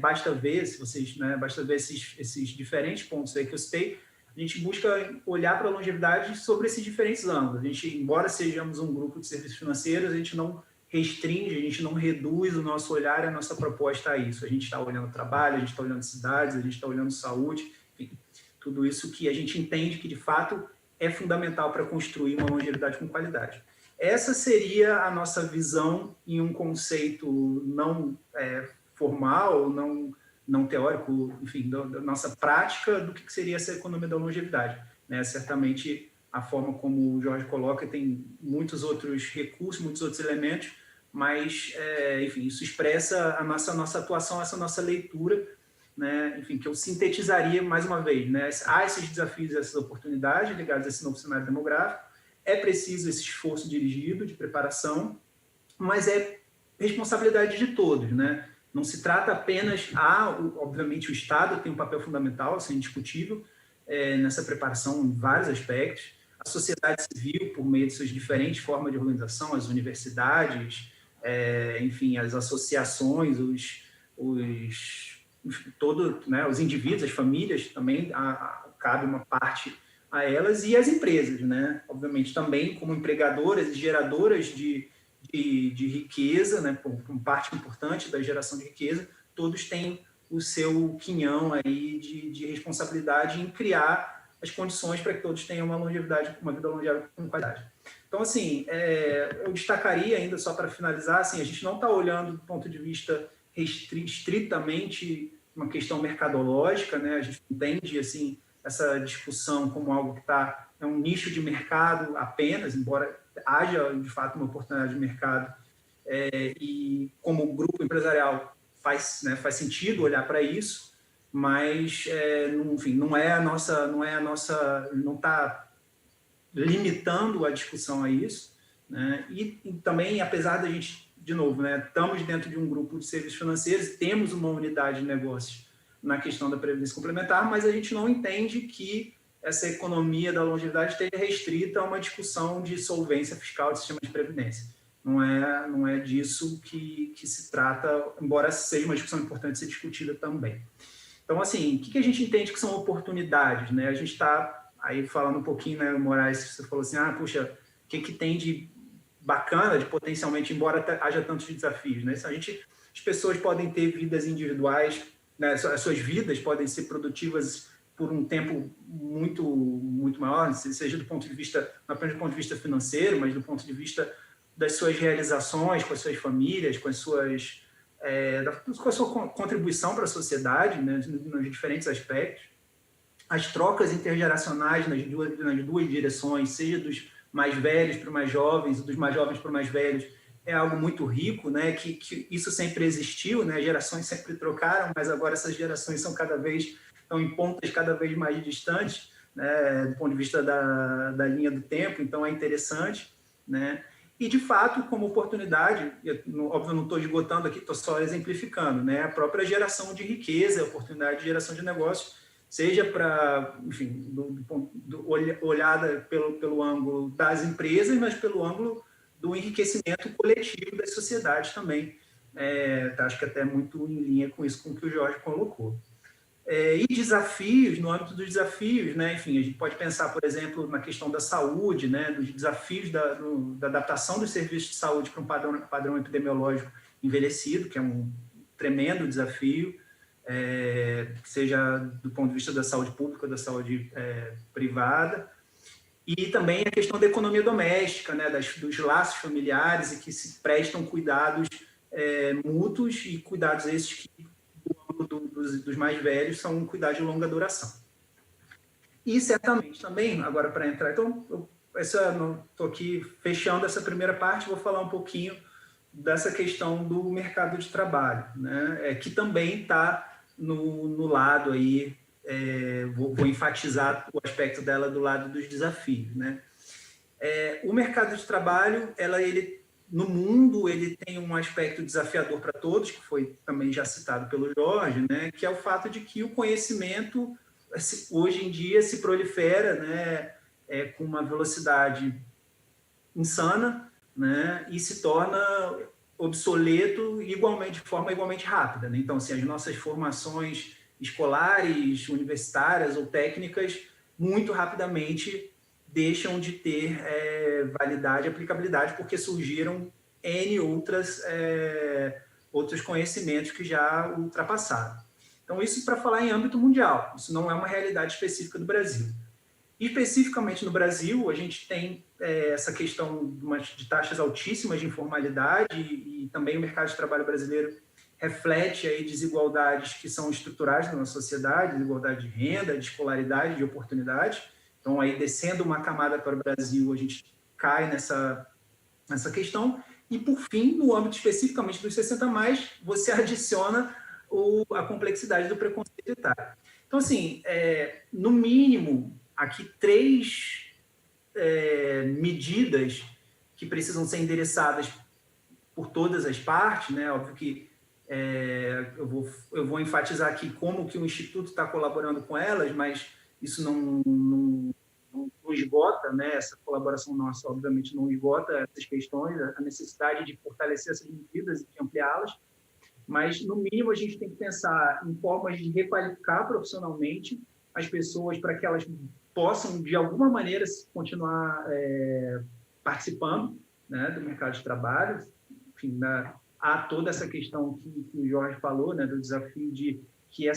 basta ver esses diferentes pontos aí que eu citei, a gente busca olhar para a longevidade sobre esses diferentes ângulos. A gente, embora sejamos um grupo de serviços financeiros, a gente não restringe, a gente não reduz o nosso olhar e a nossa proposta a isso. A gente está olhando trabalho, a gente está olhando cidades, a gente está olhando saúde, enfim, tudo isso que a gente entende que, de fato, é fundamental para construir uma longevidade com qualidade. Essa seria a nossa visão em um conceito não formal, não teórico, enfim, da nossa prática do que seria essa economia da longevidade, né? Certamente, a forma como o Jorge coloca tem muitos outros recursos, muitos outros elementos, mas, enfim, isso expressa a nossa atuação, essa nossa leitura, né? Enfim, que eu sintetizaria mais uma vez, né? Há esses desafios, essas oportunidades ligadas a esse novo cenário demográfico, é preciso esse esforço dirigido de preparação, mas é responsabilidade de todos, né? Não se trata apenas, obviamente o Estado tem um papel fundamental, assim, indiscutível, nessa preparação em vários aspectos, a sociedade civil, por meio de suas diferentes formas de organização, as universidades, enfim, as associações, os indivíduos, as famílias também, cabe uma parte a elas, e as empresas, né? Obviamente também como empregadoras e geradoras de riqueza, né? Como parte importante da geração de riqueza, todos têm o seu quinhão aí de responsabilidade em criar as condições para que todos tenham uma vida longeva com qualidade. Então, assim, eu destacaria ainda, só para finalizar, assim, a gente não está olhando do ponto de vista estritamente uma questão mercadológica, né? A gente entende, assim, essa discussão como algo que é um nicho de mercado apenas, embora haja, de fato, uma oportunidade de mercado, e como grupo empresarial faz sentido olhar para isso, mas, enfim, não está limitando a discussão a isso, né? E também, apesar da gente, de novo, né, estamos dentro de um grupo de serviços financeiros, temos uma unidade de negócios na questão da previdência complementar, mas a gente não entende que essa economia da longevidade esteja restrita a uma discussão de solvência fiscal do sistema de previdência. Não é disso que se trata, embora seja uma discussão importante ser discutida também. Então, assim, o que a gente entende que são oportunidades, né? A gente está aí falando um pouquinho, né, Moraes, você falou assim, puxa, o que tem de bacana, de potencialmente, embora haja tantos desafios, né? As pessoas podem ter vidas individuais, né? As suas vidas podem ser produtivas por um tempo muito maior, seja do ponto de vista, não apenas do ponto de vista financeiro, mas do ponto de vista das suas realizações com as suas famílias, com a sua contribuição para a sociedade, né, nos diferentes aspectos. As trocas intergeracionais nas duas direções, seja dos mais velhos para os mais jovens, ou dos mais jovens para os mais velhos, é algo muito rico, né, que isso sempre existiu, né, gerações sempre trocaram, mas agora essas gerações estão em pontas cada vez mais distantes, né, do ponto de vista da linha do tempo, então é interessante, né? E, de fato, como oportunidade, óbvio, eu não estou esgotando aqui, estou só exemplificando, né? A própria geração de riqueza, a oportunidade de geração de negócios, seja para, enfim, olhada pelo ângulo das empresas, mas pelo âmbolo do enriquecimento coletivo das sociedades também. Acho que até muito em linha com isso, com o que o Jorge colocou. E desafios, no âmbito dos desafios, né? Enfim, a gente pode pensar, por exemplo, na questão da saúde, né? Dos desafios da adaptação dos serviços de saúde para um padrão epidemiológico envelhecido, que é um tremendo desafio, seja do ponto de vista da saúde pública, da saúde privada, e também a questão da economia doméstica, né? Dos laços familiares e que se prestam cuidados mútuos e cuidados esses que dos mais velhos são cuidados de longa duração. E certamente também, agora para entrar, então, estou aqui fechando essa primeira parte, vou falar um pouquinho dessa questão do mercado de trabalho, né? Que também está no lado aí, vou enfatizar o aspecto dela do lado dos desafios, né? O mercado de trabalho, ele no mundo, ele tem um aspecto desafiador para todos, que foi também já citado pelo Jorge, né, que é o fato de que o conhecimento, hoje em dia, se prolifera, né, com uma velocidade insana, né, e se torna obsoleto de forma igualmente rápida, né? Então, assim, as nossas formações escolares, universitárias ou técnicas, muito rapidamente deixam de ter validade e aplicabilidade porque surgiram N outros conhecimentos que já ultrapassaram. Então, isso para falar em âmbito mundial, isso não é uma realidade específica do Brasil. Especificamente no Brasil, a gente tem essa questão de taxas altíssimas de informalidade e também o mercado de trabalho brasileiro reflete aí desigualdades que são estruturais na nossa sociedade, desigualdade de renda, de escolaridade, de oportunidade. Então, aí, descendo uma camada para o Brasil, a gente cai nessa questão. E, por fim, no âmbito especificamente dos 60+, você adiciona a complexidade do preconceito etário. Então, assim, no mínimo, aqui 3 medidas que precisam ser endereçadas por todas as partes, né? Óbvio que eu vou enfatizar aqui como que o Instituto está colaborando com elas, mas isso não esgota, né? Essa colaboração nossa, obviamente, não esgota essas questões, a necessidade de fortalecer essas medidas e de ampliá-las, mas, no mínimo, a gente tem que pensar em formas de requalificar profissionalmente as pessoas para que elas possam, de alguma maneira, continuar participando, né, do mercado de trabalho. Enfim, há toda essa questão que o Jorge falou, né, do desafio de que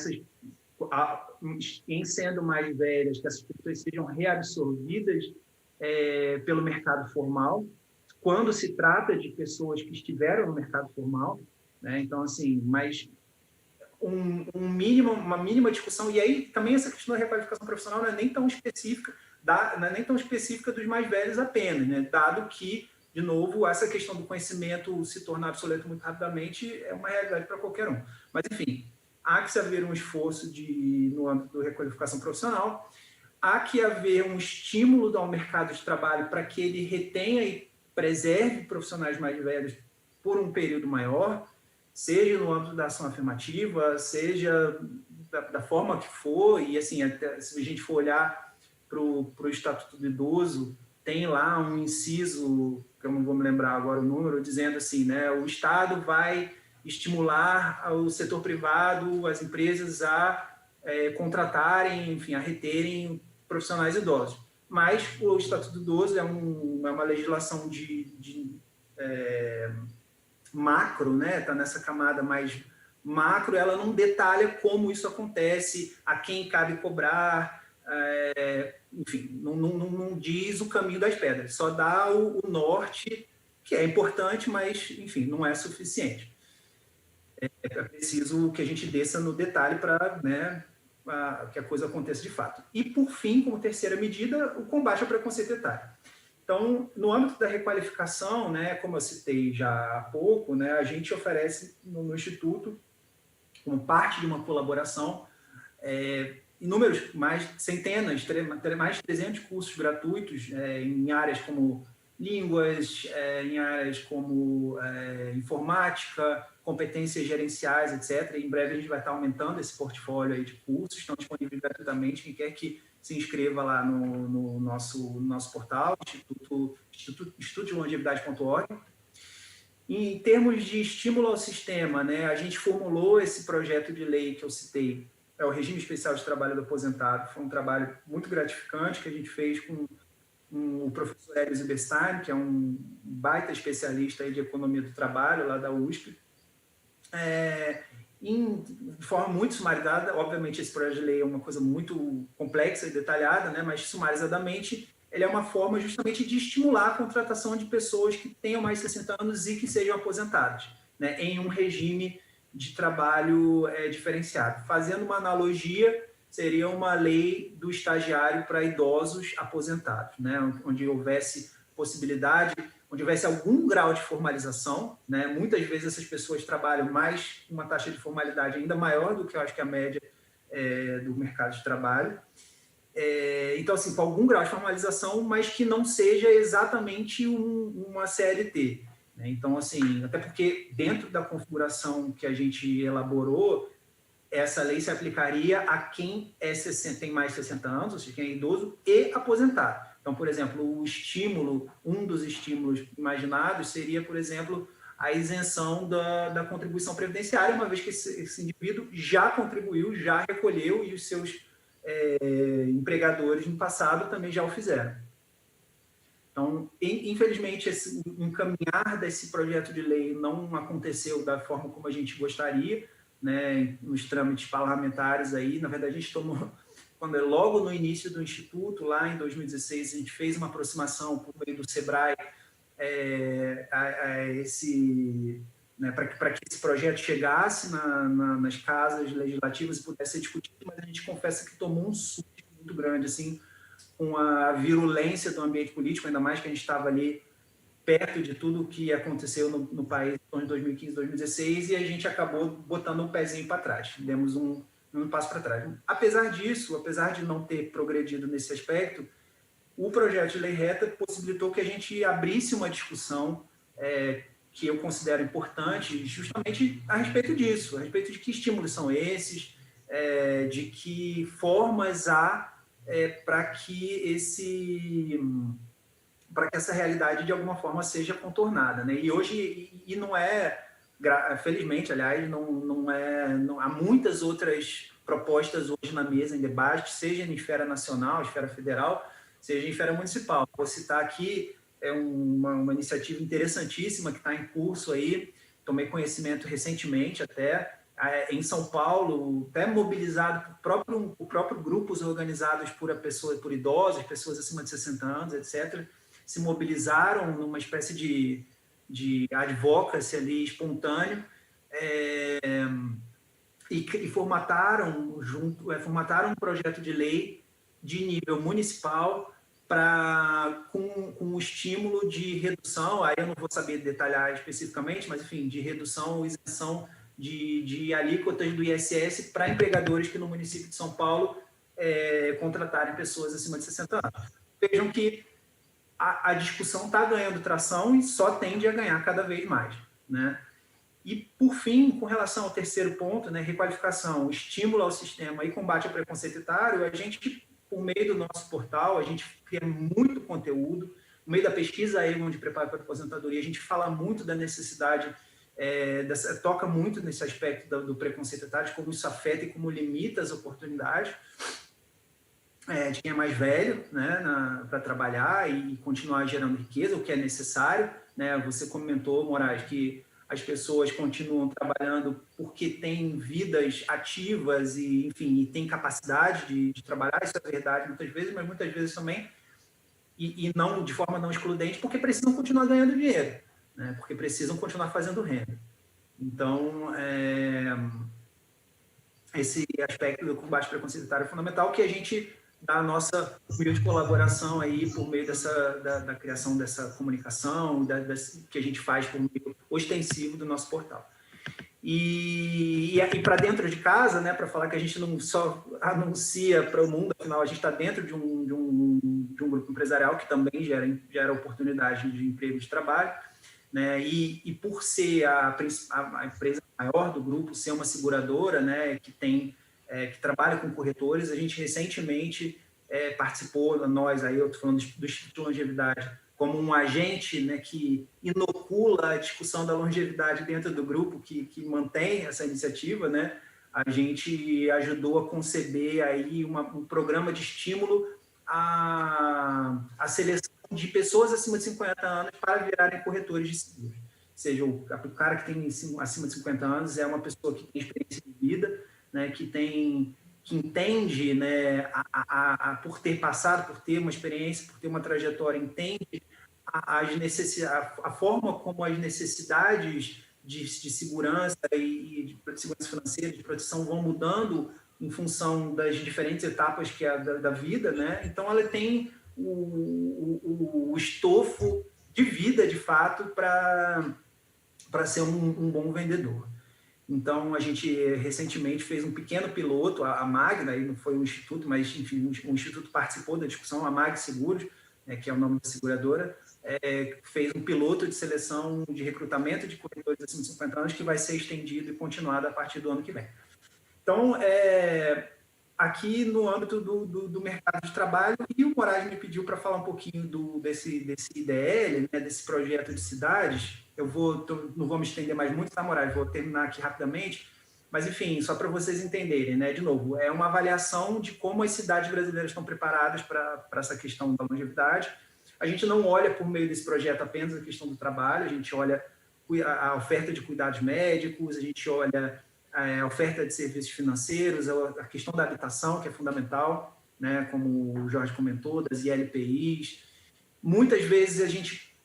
em sendo mais velhas, que essas pessoas sejam reabsorvidas pelo mercado formal, quando se trata de pessoas que estiveram no mercado formal, né? Então, assim, mas uma mínima discussão, e aí também essa questão da requalificação profissional não é nem tão específica, não é nem tão específica dos mais velhos apenas, né? Dado que, de novo, essa questão do conhecimento se tornar obsoleto muito rapidamente é uma realidade para qualquer um. Mas, enfim, há que haver um esforço no âmbito da requalificação profissional, há que haver um estímulo ao mercado de trabalho para que ele retenha e preserve profissionais mais velhos por um período maior, seja no âmbito da ação afirmativa, seja da forma que for, e assim, até, se a gente for olhar para o Estatuto do Idoso, tem lá um inciso, que eu não vou me lembrar agora o número, dizendo assim, né, o Estado vai estimular o setor privado, as empresas a contratarem, enfim, a reterem profissionais idosos. Mas o Estatuto do Idoso é uma legislação de macro, né? Está nessa camada mais macro, ela não detalha como isso acontece, a quem cabe cobrar, enfim, não diz o caminho das pedras, só dá o norte, que é importante, mas, enfim, não é suficiente. É preciso que a gente desça no detalhe para, né, que a coisa aconteça de fato. E, por fim, como terceira medida, o combate ao preconceito etário. Então, no âmbito da requalificação, né, como eu citei já há pouco, né, a gente oferece no Instituto, como parte de uma colaboração, inúmeros, centenas, mais de 300 cursos gratuitos em áreas como línguas, em áreas como informática, competências gerenciais, etc. Em breve a gente vai estar aumentando esse portfólio aí de cursos, estão disponíveis gratuitamente, quem quer que se inscreva lá no nosso portal, institutolongevidade.org. Em termos de estímulo ao sistema, né, a gente formulou esse projeto de lei que eu citei, é o Regime Especial de Trabalho do Aposentado. Foi um trabalho muito gratificante que a gente fez com o professor Hélio Zilberstein, que é um baita especialista aí de economia do trabalho, lá da USP. De forma muito sumarizada, obviamente esse projeto de lei é uma coisa muito complexa e detalhada, né, mas sumarizadamente ele é uma forma justamente de estimular a contratação de pessoas que tenham mais de 60 anos e que sejam aposentadas, né, em um regime de trabalho diferenciado. Fazendo uma analogia, seria uma lei do estagiário para idosos aposentados, né, onde houvesse possibilidade, onde houvesse algum grau de formalização, né, muitas vezes essas pessoas trabalham mais, uma taxa de formalidade ainda maior do que eu acho que a média do mercado de trabalho. Então, assim, com algum grau de formalização, mas que não seja exatamente uma CLT. Né? Então, assim, até porque dentro da configuração que a gente elaborou, essa lei se aplicaria a quem tem mais de 60 anos, ou seja, quem é idoso e aposentado. Então, por exemplo, um dos estímulos imaginados seria, por exemplo, a isenção da contribuição previdenciária, uma vez que esse indivíduo já contribuiu, já recolheu e os seus empregadores no passado também já o fizeram. Então, infelizmente, esse encaminhar desse projeto de lei não aconteceu da forma como a gente gostaria, né, nos trâmites parlamentares aí. Na verdade, a gente tomou, logo no início do Instituto, lá em 2016, a gente fez uma aproximação por meio do SEBRAE né, para que esse projeto chegasse nas casas legislativas e pudesse ser discutido, mas a gente confessa que tomou um susto muito grande, assim, com a virulência do ambiente político, ainda mais que a gente estava ali perto de tudo o que aconteceu no país em 2015, 2016, e a gente acabou botando um pezinho para trás, demos um passo para trás. Apesar disso, apesar de não ter progredido nesse aspecto, o projeto de lei reta possibilitou que a gente abrisse uma discussão que eu considero importante, justamente a respeito disso, a respeito de que estímulos são esses, de que formas há para que essa realidade de alguma forma seja contornada, né? E hoje não é, felizmente, aliás, não há muitas outras propostas hoje na mesa em debate, seja em esfera nacional, esfera federal, seja em esfera municipal. Vou citar aqui uma iniciativa interessantíssima que está em curso aí, tomei conhecimento recentemente até, em São Paulo, até mobilizado por próprio grupos organizados por idosos, pessoas acima de 60 anos, etc., se mobilizaram numa espécie de advocacy ali espontâneo e formataram um projeto de lei de nível municipal com o estímulo de redução, aí eu não vou saber detalhar especificamente, mas enfim, de redução ou isenção de alíquotas do ISS para empregadores que no município de São Paulo contratarem pessoas acima de 60 anos. Vejam que a discussão está ganhando tração e só tende a ganhar cada vez mais, né? E, por fim, com relação ao terceiro ponto, né, requalificação, estímulo ao sistema e combate ao preconceito etário, a gente, por meio do nosso portal, a gente cria muito conteúdo, no meio da pesquisa Aegon de preparo para a aposentadoria, a gente fala muito da necessidade toca muito nesse aspecto do preconceito etário, como isso afeta e como limita as oportunidades de quem é mais velho, né, para trabalhar e continuar gerando riqueza, o que é necessário, né? Você comentou, Moraes, que as pessoas continuam trabalhando porque têm vidas ativas e, enfim, e têm capacidade de trabalhar, isso é verdade muitas vezes, mas muitas vezes também, e não de forma não excludente, porque precisam continuar ganhando dinheiro, né? Porque precisam continuar fazendo renda. Então, esse aspecto do combate preconceito etário é fundamental, que a gente dá a nossa humilde colaboração aí por meio da criação dessa comunicação, que a gente faz por meio ostensivo do nosso portal. E para dentro de casa, né, para falar que a gente não só anuncia para o mundo, afinal a gente está dentro de um grupo empresarial que também gera oportunidade de emprego e de trabalho, né, e por ser a empresa maior do grupo, ser uma seguradora, né, que trabalha com corretores, a gente recentemente participou, aí eu estou falando do Instituto de Longevidade, como um agente, né, que inocula a discussão da longevidade dentro do grupo, que mantém essa iniciativa, né? A gente ajudou a conceber aí um programa de estímulo à seleção de pessoas acima de 50 anos para virarem corretores de seguros. Ou seja, o cara que tem acima de 50 anos é uma pessoa que tem experiência de vida, né, que entende, né, por ter passado, por ter uma experiência, por ter uma trajetória, entende a forma como as necessidades de segurança e de segurança financeira, de proteção, vão mudando em função das diferentes etapas da vida, né? Então, ela tem o estofo de vida, de fato, para ser um bom vendedor. Então, a gente recentemente fez um pequeno piloto, a Magna, aí não foi um instituto, mas, enfim, um instituto participou da discussão, a Mag Seguros, que é o nome da seguradora, fez um piloto de seleção de recrutamento de corretores acima de 50 anos que vai ser estendido e continuado a partir do ano que vem. Então, aqui no âmbito do mercado de trabalho, e o Moraes me pediu para falar um pouquinho desse IDL, né, desse projeto de cidades. Não vou me estender mais muito, tá, Moraes? Vou terminar aqui rapidamente. Mas, enfim, só para vocês entenderem, né? De novo, é uma avaliação de como as cidades brasileiras estão preparadas para essa questão da longevidade. A gente não olha por meio desse projeto apenas a questão do trabalho, a gente olha a oferta de cuidados médicos, a gente olha a oferta de serviços financeiros, a questão da habitação, que é fundamental, né? Como o Jorge comentou, das ILPIs. Muitas vezes a gente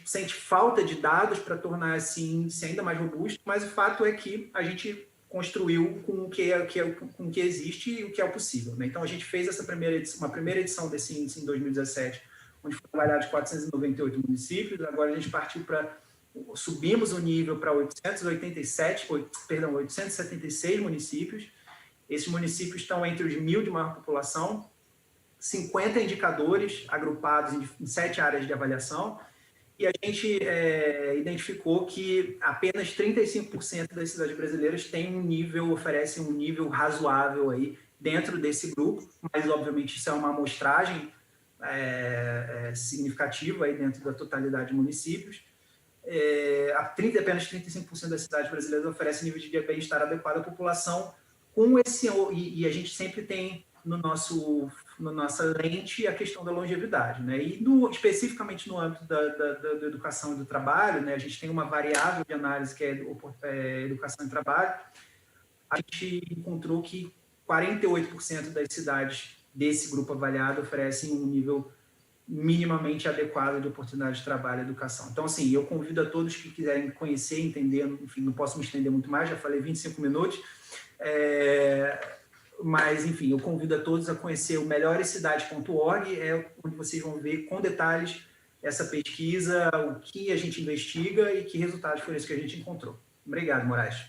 sente falta de dados para tornar esse índice ainda mais robusto, mas o fato é que a gente construiu com o que existe e o que é o possível, né? Então, a gente fez uma primeira edição desse índice em 2017, onde foi trabalhado 498 municípios. Agora a gente subimos o nível para 876 municípios. Esses municípios estão entre os 1.000 de maior população, 50 indicadores agrupados em 7 áreas de avaliação, e a gente identificou que apenas 35% das cidades brasileiras oferecem um nível razoável aí dentro desse grupo, mas obviamente isso é uma amostragem significativa aí dentro da totalidade de municípios. Apenas 35% das cidades brasileiras oferecem nível de bem-estar adequado à população, e a gente sempre tem na nossa lente a questão da longevidade, né? E especificamente no âmbito da educação e do trabalho, né, a gente tem uma variável de análise que é educação e trabalho. A gente encontrou que 48% das cidades desse grupo avaliado oferecem um nível minimamente adequado de oportunidade de trabalho e educação. Então, assim, eu convido a todos que quiserem conhecer, entender, enfim, não posso me estender muito mais, já falei 25 minutos, mas, enfim, eu convido a todos a conhecer o melhorescidade.org, onde vocês vão ver com detalhes essa pesquisa, o que a gente investiga e que resultados foram esses que a gente encontrou. Obrigado, Moraes.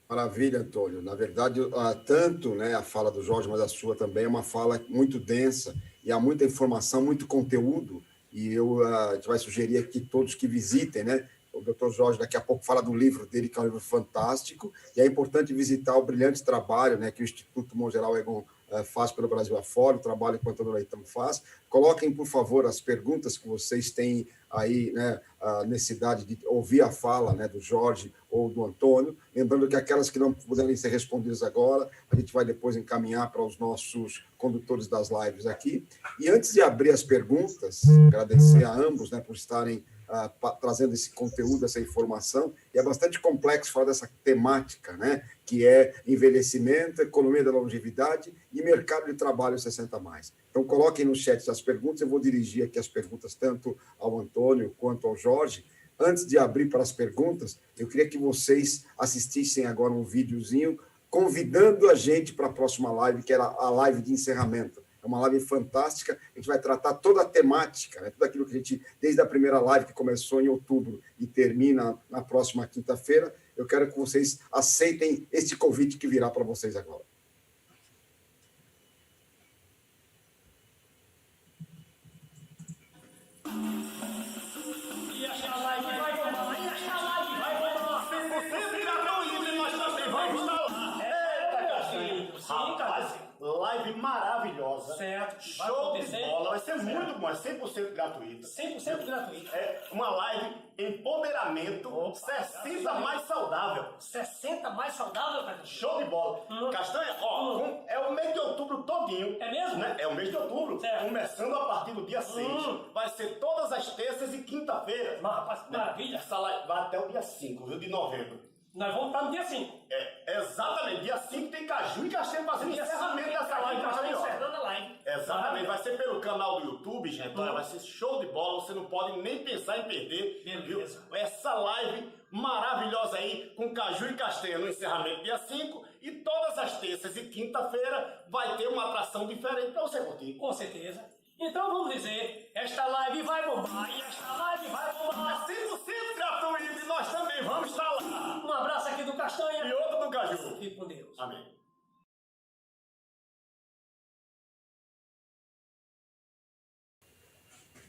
Maravilha, Antônio. Na verdade, tanto, né, a fala do Jorge, mas a sua também é uma fala muito densa e há muita informação, muito conteúdo, e a gente vai sugerir aqui todos que visitem, né? O Dr. Jorge daqui a pouco fala do livro dele, que é um livro fantástico, e é importante visitar o brilhante trabalho, né, que o Instituto Mongeral Egon faz pelo Brasil afora, o trabalho que o Antônio Leitão faz. Coloquem, por favor, as perguntas que vocês têm aí, né, a necessidade de ouvir a fala, né, do Jorge ou do Antônio. Lembrando que aquelas que não puderem ser respondidas agora, a gente vai depois encaminhar para os nossos condutores das lives aqui. E antes de abrir as perguntas, agradecer a ambos, né, por estarem trazendo esse conteúdo, essa informação, e é bastante complexo falar dessa temática, né, que é envelhecimento, economia da longevidade e mercado de trabalho 60+. Então, coloquem no chat as perguntas, eu vou dirigir aqui as perguntas tanto ao Antônio quanto ao Jorge. Antes de abrir para as perguntas, eu queria que vocês assistissem agora um videozinho convidando a gente para a próxima live, que era a live de encerramento. É uma live fantástica, a gente vai tratar toda a temática, né? Tudo aquilo que a gente, desde a primeira live que começou em outubro e termina na próxima quinta-feira, eu quero que vocês aceitem esse convite que virá para vocês agora. E esta live vai bombar, e esta live vai bombar, 100% gratuito e nós também vamos estar lá. Eita, Caixinho. Rapaz, live maravilhosa. Certo. Show de bola. Vai ser muito bom. É 100% gratuito. 100% gratuito. É uma live empoderamento 60 mais saudável. 60 mais saudável, Caixinho. Show de bola. Castanha, ó, é o mês de outubro todinho. É mesmo? Né? É o mês de outubro. Certo. Começando a partir do dia 6. Vai ser todas as terças e quinta-feiras. Mas, rapaz, maravilha. Essa live vai até o dia 5, viu, de novembro. Nós vamos estar no dia 5. Exatamente. Dia 5 tem Caju e Castanha fazendo encerramento dessa live maravilhosa. Encerrando a live. Exatamente, vai ser pelo canal do YouTube, gente. Olha, vai ser show de bola, você não pode nem pensar em perder. Beleza. Viu? Essa live maravilhosa aí, com Caju e Castanha no encerramento dia 5, e todas as terças e quinta-feira vai ter uma atração diferente para você curtir. Com certeza. Então vamos dizer, esta live vai bombar, e esta live vai bombar. 100% gratuito e nós também vamos estar lá. Um abraço aqui do Castanha. E outro do Caju. Fique com Deus. Amém.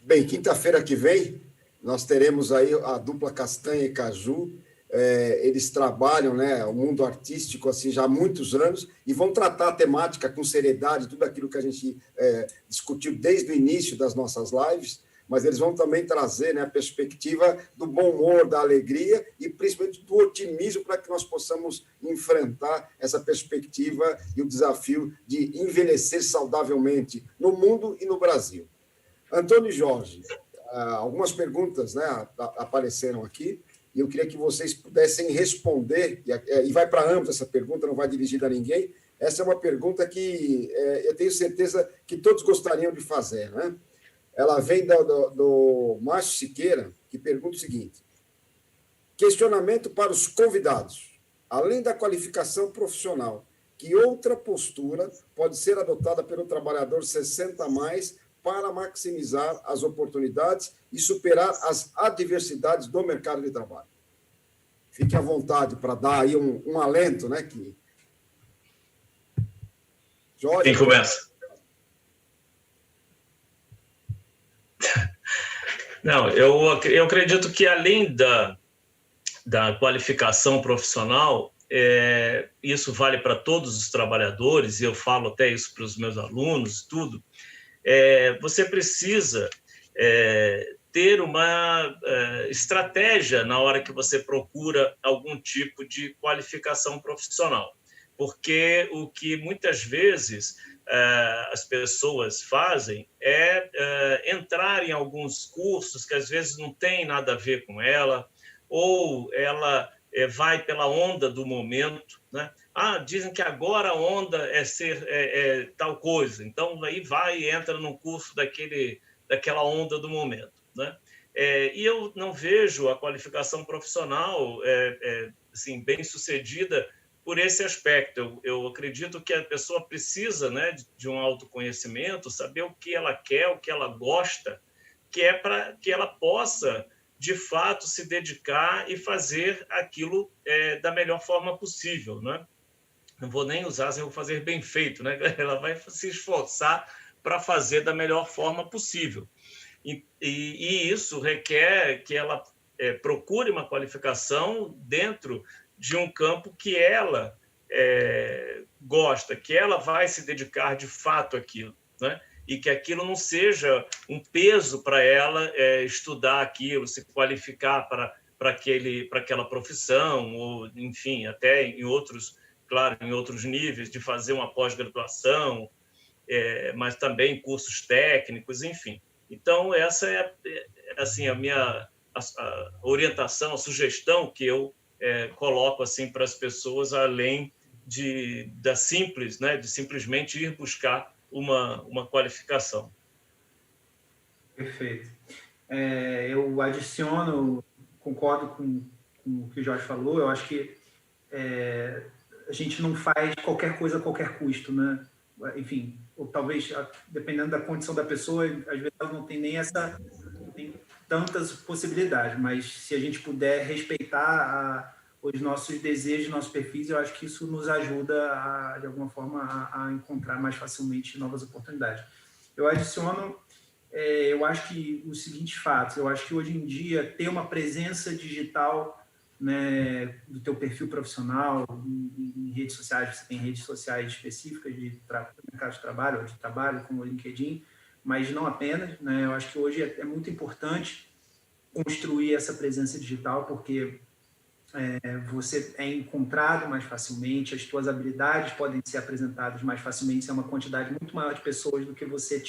Bem, quinta-feira que vem, nós teremos aí a dupla Castanha e Caju. Eles trabalham, né, o mundo artístico assim, já há muitos anos e vão tratar a temática com seriedade, tudo aquilo que a gente discutiu desde o início das nossas lives, mas eles vão também trazer, né, a perspectiva do bom humor, da alegria e principalmente do otimismo para que nós possamos enfrentar essa perspectiva e o desafio de envelhecer saudavelmente no mundo e no Brasil. Antônio e Jorge, algumas perguntas, né, apareceram aqui, e eu queria que vocês pudessem responder, e vai para ambos essa pergunta, não vai dirigida a ninguém. Essa é uma pergunta que eu tenho certeza que todos gostariam de fazer, né? Ela vem do Márcio Siqueira, que pergunta o seguinte: questionamento para os convidados. Além da qualificação profissional, que outra postura pode ser adotada pelo trabalhador 60+, para maximizar as oportunidades e superar as adversidades do mercado de trabalho? Fique à vontade para dar aí um alento, né? Jorge, quem começa? Não, eu acredito que além da qualificação profissional, isso vale para todos os trabalhadores, e eu falo até isso para os meus alunos, tudo. Você precisa ter uma estratégia na hora que você procura algum tipo de qualificação profissional, porque o que muitas vezes as pessoas fazem é entrar em alguns cursos que às vezes não tem nada a ver com ela, ou ela vai pela onda do momento, né? Dizem que agora a onda é ser tal coisa, então aí vai e entra no curso daquela onda do momento, né? E eu não vejo a qualificação profissional assim, bem sucedida por esse aspecto. Eu acredito que a pessoa precisa, né, de um autoconhecimento, saber o que ela quer, o que ela gosta, que é para que ela possa, de fato, se dedicar e fazer aquilo da melhor forma possível, né? Não vou nem usar, eu vou fazer bem feito, né? Ela vai se esforçar para fazer da melhor forma possível. E isso requer que ela procure uma qualificação dentro de um campo que ela gosta, que ela vai se dedicar de fato àquilo, né? E que aquilo não seja um peso para ela estudar aquilo, se qualificar para aquela profissão, ou, enfim, até em outros, claro, em outros níveis, de fazer uma pós-graduação, mas também cursos técnicos, enfim. Então, essa é assim, a minha a orientação, a sugestão que eu coloco assim, para as pessoas, além da simples, né, de simplesmente ir buscar uma qualificação. Perfeito. Eu adiciono, concordo com o que o Jorge falou, eu acho que a gente não faz qualquer coisa a qualquer custo, né? Enfim, ou talvez, dependendo da condição da pessoa, às vezes ela não tem nem não tem tantas possibilidades, mas se a gente puder respeitar os nossos desejos, nossos perfis, eu acho que isso nos ajuda, de alguma forma, a encontrar mais facilmente novas oportunidades. Eu adiciono, eu acho que os seguintes fatos, eu acho que hoje em dia ter uma presença digital, né, do teu perfil profissional em redes sociais, você tem redes sociais específicas de mercado de trabalho, ou de trabalho, como o LinkedIn, mas não apenas, né? Eu acho que hoje é muito importante construir essa presença digital, porque você é encontrado mais facilmente, as tuas habilidades podem ser apresentadas mais facilmente, é uma quantidade muito maior de pessoas do que você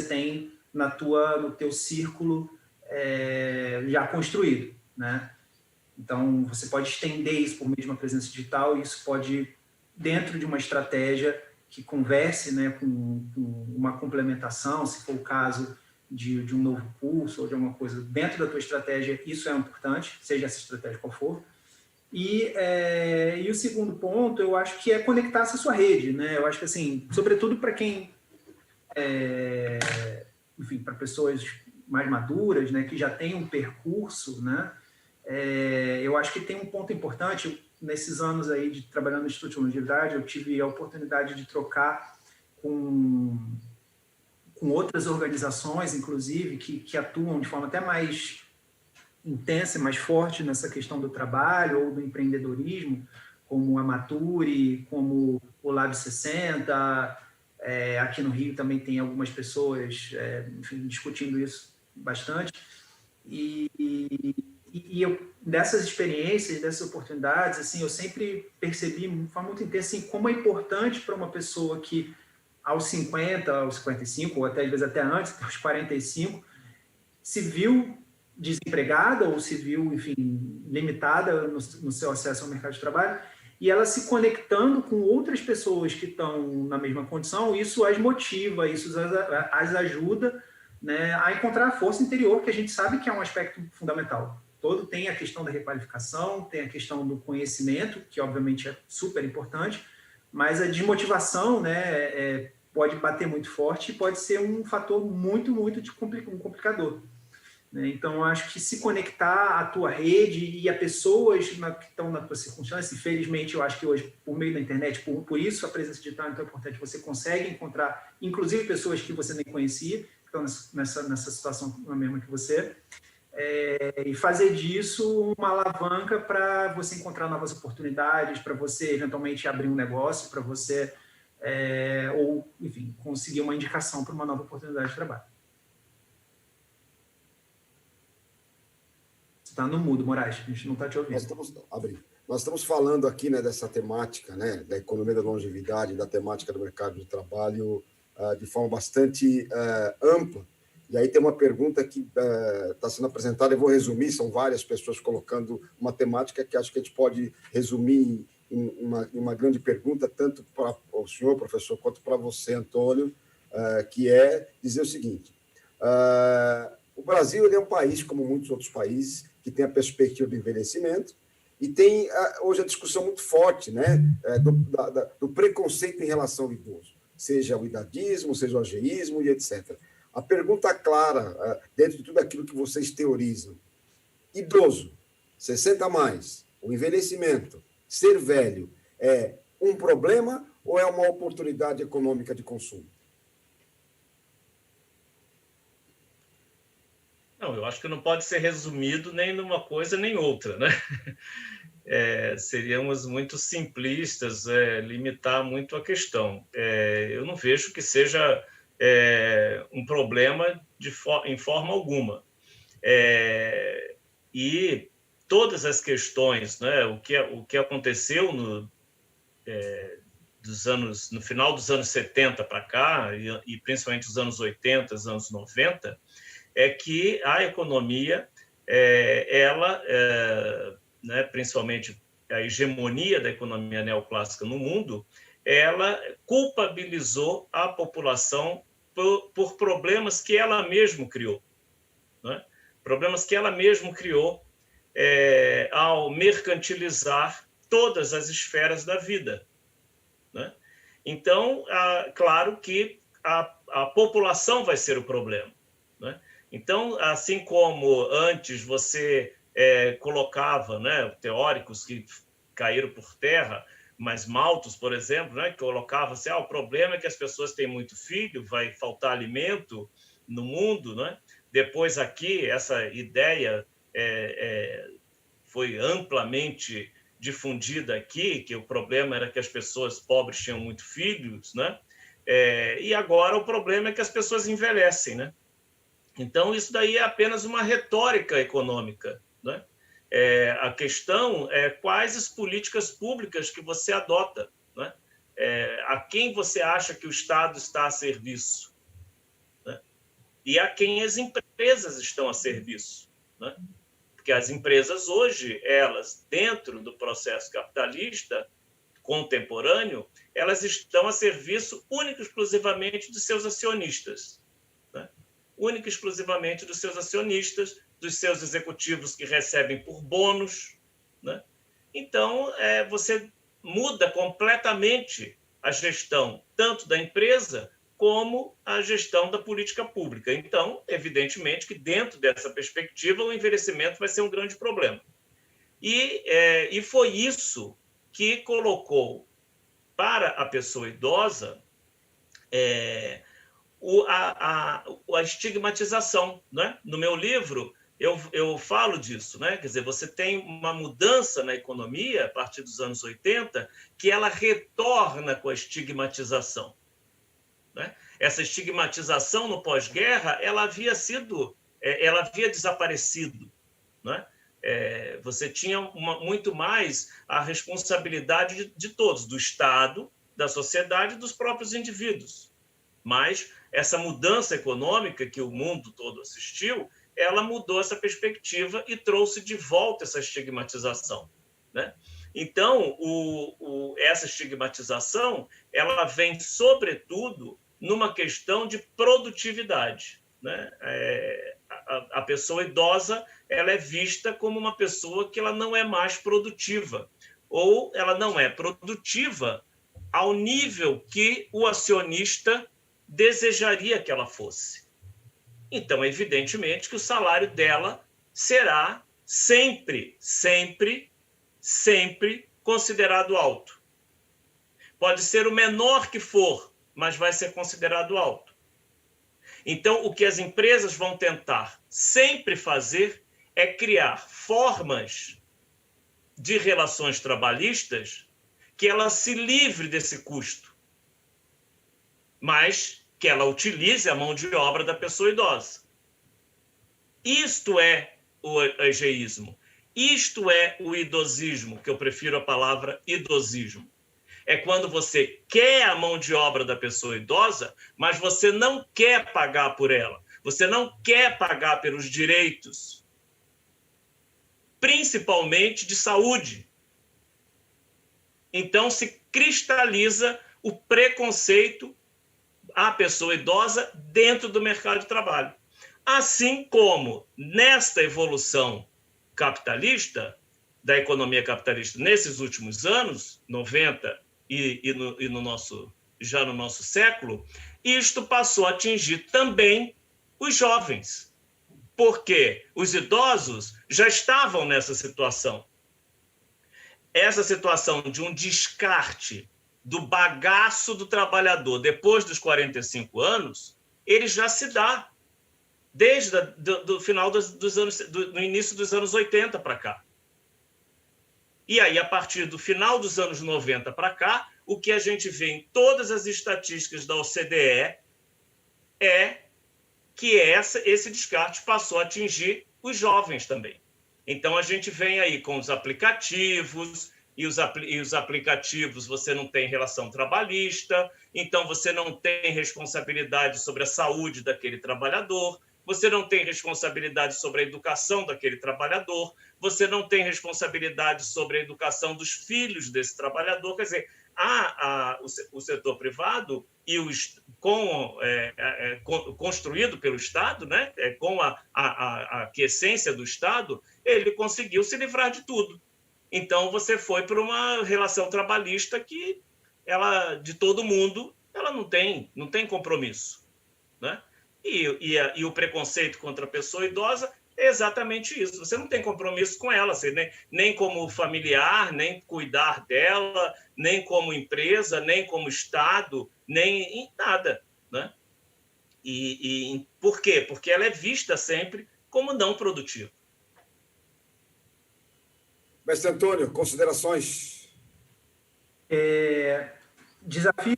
tem no teu círculo já construído, né? Então, você pode estender isso por meio de uma presença digital, e isso pode, dentro de uma estratégia que converse, né, com uma complementação, se for o caso de um novo curso ou de alguma coisa dentro da tua estratégia, isso é importante, seja essa estratégia qual for. E o segundo ponto, eu acho que é conectar-se à sua rede, né? Eu acho que, assim, sobretudo para quem, enfim, para pessoas mais maduras, né, que já têm um percurso, né? Eu acho que tem um ponto importante. Nesses anos aí de trabalhando no Instituto de Longevidade, eu tive a oportunidade de trocar com outras organizações, inclusive, que atuam de forma até mais intensa e mais forte nessa questão do trabalho ou do empreendedorismo, como a Mature, como o Lab 60. Aqui no Rio também tem algumas pessoas, enfim, discutindo isso bastante. E eu, dessas experiências, dessas oportunidades, assim, eu sempre percebi de forma muito intensa, assim, como é importante para uma pessoa que aos 50, aos 55, ou até às vezes até antes, aos 45, se viu desempregada ou se viu, enfim, limitada no seu acesso ao mercado de trabalho, e ela se conectando com outras pessoas que estão na mesma condição, isso as motiva, isso as ajuda, né, a encontrar a força interior, que a gente sabe que é um aspecto fundamental. Tem a questão da requalificação, tem a questão do conhecimento, que obviamente é super importante, mas a desmotivação, né, pode bater muito forte e pode ser um fator muito, muito complicador. Né? Então, eu acho que se conectar à tua rede e a pessoas que estão na tua circunstância, infelizmente, eu acho que hoje, por meio da internet, por isso a presença digital é tão importante, você consegue encontrar, inclusive, pessoas que você nem conhecia, que estão nessa situação mesma que você, e fazer disso uma alavanca para você encontrar novas oportunidades, para você eventualmente abrir um negócio, para você, ou, enfim, conseguir uma indicação para uma nova oportunidade de trabalho. Você está no mudo, Moraes, a gente não está te ouvindo. Nós estamos falando aqui, né, dessa temática, né, da economia da longevidade, da temática do mercado de trabalho de forma bastante ampla. E aí tem uma pergunta que está sendo apresentada, eu vou resumir, são várias pessoas colocando uma temática que acho que a gente pode resumir em uma grande pergunta, tanto para o senhor, professor, quanto para você, Antônio, que é dizer o seguinte: o Brasil ele é um país, como muitos outros países, que tem a perspectiva do envelhecimento, e tem hoje a discussão muito forte, né, do preconceito em relação ao idoso, seja o idadismo, seja o ageísmo e etc. A pergunta clara, dentro de tudo aquilo que vocês teorizam: idoso, 60 a mais, o envelhecimento, ser velho, é um problema ou é uma oportunidade econômica de consumo? Não, eu acho que não pode ser resumido nem numa coisa nem outra, né? seríamos muito simplistas, limitar muito a questão. Eu não vejo que seja um problema em forma alguma. E todas as questões, né, o que aconteceu no final dos anos 70 para cá, e principalmente os anos 80, os anos 90, é que a economia, né, principalmente a hegemonia da economia neoclássica no mundo, ela culpabilizou a população por problemas que ela mesma criou, né? Problemas que ela mesma criou ao mercantilizar todas as esferas da vida, né? Então, claro que a população vai ser o problema, né? Então, assim como antes você colocava, né, teóricos que caíram por terra, mas Malthus, por exemplo, né, que colocava assim, o problema é que as pessoas têm muito filho, vai faltar alimento no mundo, né? Depois aqui, essa ideia foi amplamente difundida aqui, que o problema era que as pessoas pobres tinham muito filhos, né? E agora o problema é que as pessoas envelhecem, né? Então, isso daí é apenas uma retórica econômica, né? A questão é quais as políticas públicas que você adota, né? A quem você acha que o Estado está a serviço, né? E a quem as empresas estão a serviço, né? Porque as empresas hoje, elas, dentro do processo capitalista contemporâneo, elas estão a serviço único e exclusivamente de seus acionistas, né? Única e exclusivamente dos seus acionistas, dos seus executivos que recebem por bônus, né? Então, você muda completamente a gestão, tanto da empresa como a gestão da política pública. Então, evidentemente que dentro dessa perspectiva, o envelhecimento vai ser um grande problema. E foi isso que colocou para a pessoa idosa a estigmatização, né? No meu livro, eu falo disso, né? Quer dizer, você tem uma mudança na economia a partir dos anos 80 que ela retorna com a estigmatização, né? Essa estigmatização no pós-guerra, ela havia desaparecido, né? Você tinha muito mais a responsabilidade de todos, do Estado, da sociedade e dos próprios indivíduos. Mas essa mudança econômica que o mundo todo assistiu, ela mudou essa perspectiva e trouxe de volta essa estigmatização, né? Então, essa estigmatização, ela vem, sobretudo, numa questão de produtividade, né? A pessoa idosa, ela é vista como uma pessoa que ela não é mais produtiva, ou ela não é produtiva ao nível que o acionista desejaria que ela fosse. Então, evidentemente, que o salário dela será sempre, sempre, sempre considerado alto. Pode ser o menor que for, mas vai ser considerado alto. Então, o que as empresas vão tentar sempre fazer é criar formas de relações trabalhistas que ela se livre desse custo, mas que ela utilize a mão de obra da pessoa idosa. Isto é o ageísmo. Isto é o idosismo, que eu prefiro a palavra idosismo. É quando você quer a mão de obra da pessoa idosa, mas você não quer pagar por ela. Você não quer pagar pelos direitos, principalmente de saúde. Então, se cristaliza o preconceito à pessoa idosa dentro do mercado de trabalho. Assim como, nesta evolução capitalista, da economia capitalista, nesses últimos anos, 90 já no nosso século, isto passou a atingir também os jovens, porque os idosos já estavam nessa situação. Essa situação de um descarte do bagaço do trabalhador depois dos 45 anos, ele já se dá desde do final do início dos anos 80 para cá. E aí, a partir do final dos anos 90 para cá, o que a gente vê em todas as estatísticas da OCDE é que esse descarte passou a atingir os jovens também. Então, a gente vem aí com os aplicativos, e os aplicativos você não tem relação trabalhista, então você não tem responsabilidade sobre a saúde daquele trabalhador, você não tem responsabilidade sobre a educação daquele trabalhador, você não tem responsabilidade sobre a educação dos filhos desse trabalhador. Quer dizer, o setor privado e construído pelo Estado, né, com a quiescência do Estado, ele conseguiu se livrar de tudo. Então, você foi para uma relação trabalhista que, de todo mundo, ela não tem compromisso, né? E o preconceito contra a pessoa idosa é exatamente isso. Você não tem compromisso com ela, você nem como familiar, nem cuidar dela, nem como empresa, nem como Estado, nem em nada, né? E por quê? Porque ela é vista sempre como não produtiva. Mestre Antônio, considerações? Desafios,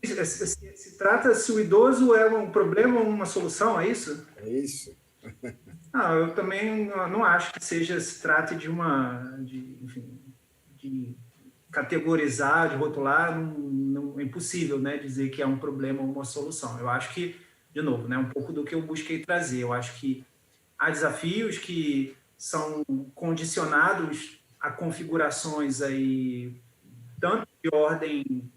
se trata se o idoso é um problema ou uma solução, é isso? É isso. Não, eu também não acho que se trate de categorizar, de rotular, é impossível, né, dizer que é um problema ou uma solução. Eu acho que, de novo, né, um pouco do que eu busquei trazer, eu acho que há desafios que são condicionados a configurações aí, tanto de ordem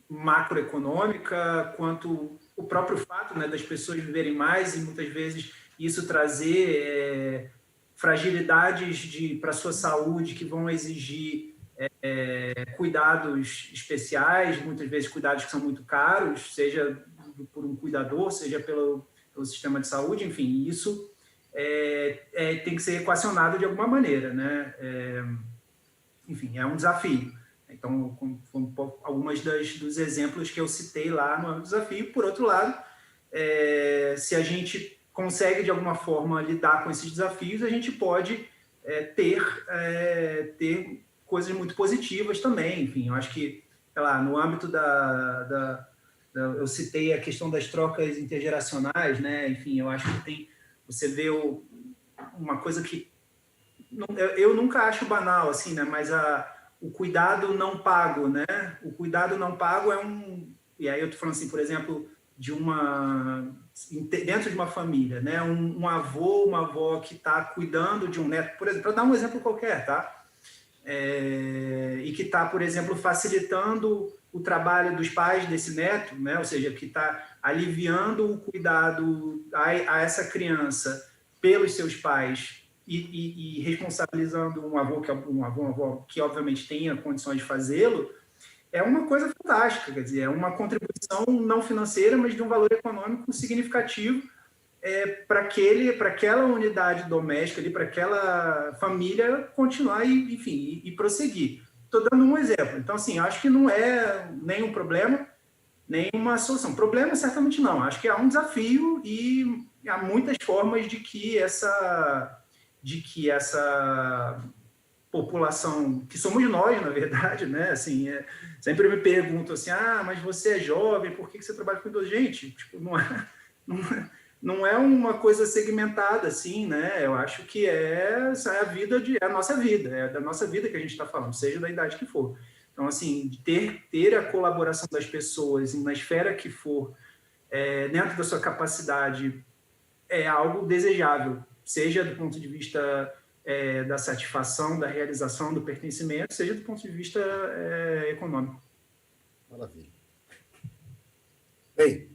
macroeconômica, quanto o próprio fato, né, das pessoas viverem mais e muitas vezes isso trazer fragilidades para a sua saúde que vão exigir cuidados especiais, muitas vezes cuidados que são muito caros, seja por um cuidador, seja pelo sistema de saúde, enfim, isso tem que ser equacionado de alguma maneira, né? Enfim, é um desafio. Então, algumas dos exemplos que eu citei lá no desafio. Por outro lado, se a gente consegue, de alguma forma, lidar com esses desafios, a gente pode ter coisas muito positivas também. Enfim, eu acho que, sei lá, no âmbito eu citei a questão das trocas intergeracionais, né? Enfim, eu acho que você vê uma coisa que eu nunca acho banal, assim, né? Mas o cuidado não pago, né? O cuidado não pago e aí eu estou falando assim, por exemplo, dentro de uma família, né? Um avô, uma avó que está cuidando de um neto, por exemplo, para dar um exemplo qualquer, tá? E que está, por exemplo, facilitando o trabalho dos pais desse neto, né? Ou seja, que está aliviando o cuidado a essa criança pelos seus pais e responsabilizando um avô, uma avó que obviamente tenha condições de fazê-lo, é uma coisa fantástica, quer dizer, é uma contribuição não financeira, mas de um valor econômico significativo para aquela unidade doméstica, para aquela família continuar e prosseguir. Estou dando um exemplo. Então, assim, acho que não é nenhum problema, nenhuma solução. Problema, certamente não. Acho que há um desafio e há muitas formas de que essa população, que somos nós, na verdade, né? Assim, sempre me perguntam assim, mas você é jovem, por que você trabalha com idoso? Gente, tipo, não é uma coisa segmentada assim, né? Eu acho que é a nossa vida, é da nossa vida que a gente está falando, seja da idade que for. Então, assim, ter a colaboração das pessoas na esfera que for, dentro da sua capacidade, é algo desejável, seja do ponto de vista da satisfação, da realização, do pertencimento, seja do ponto de vista econômico. Maravilha. Bem,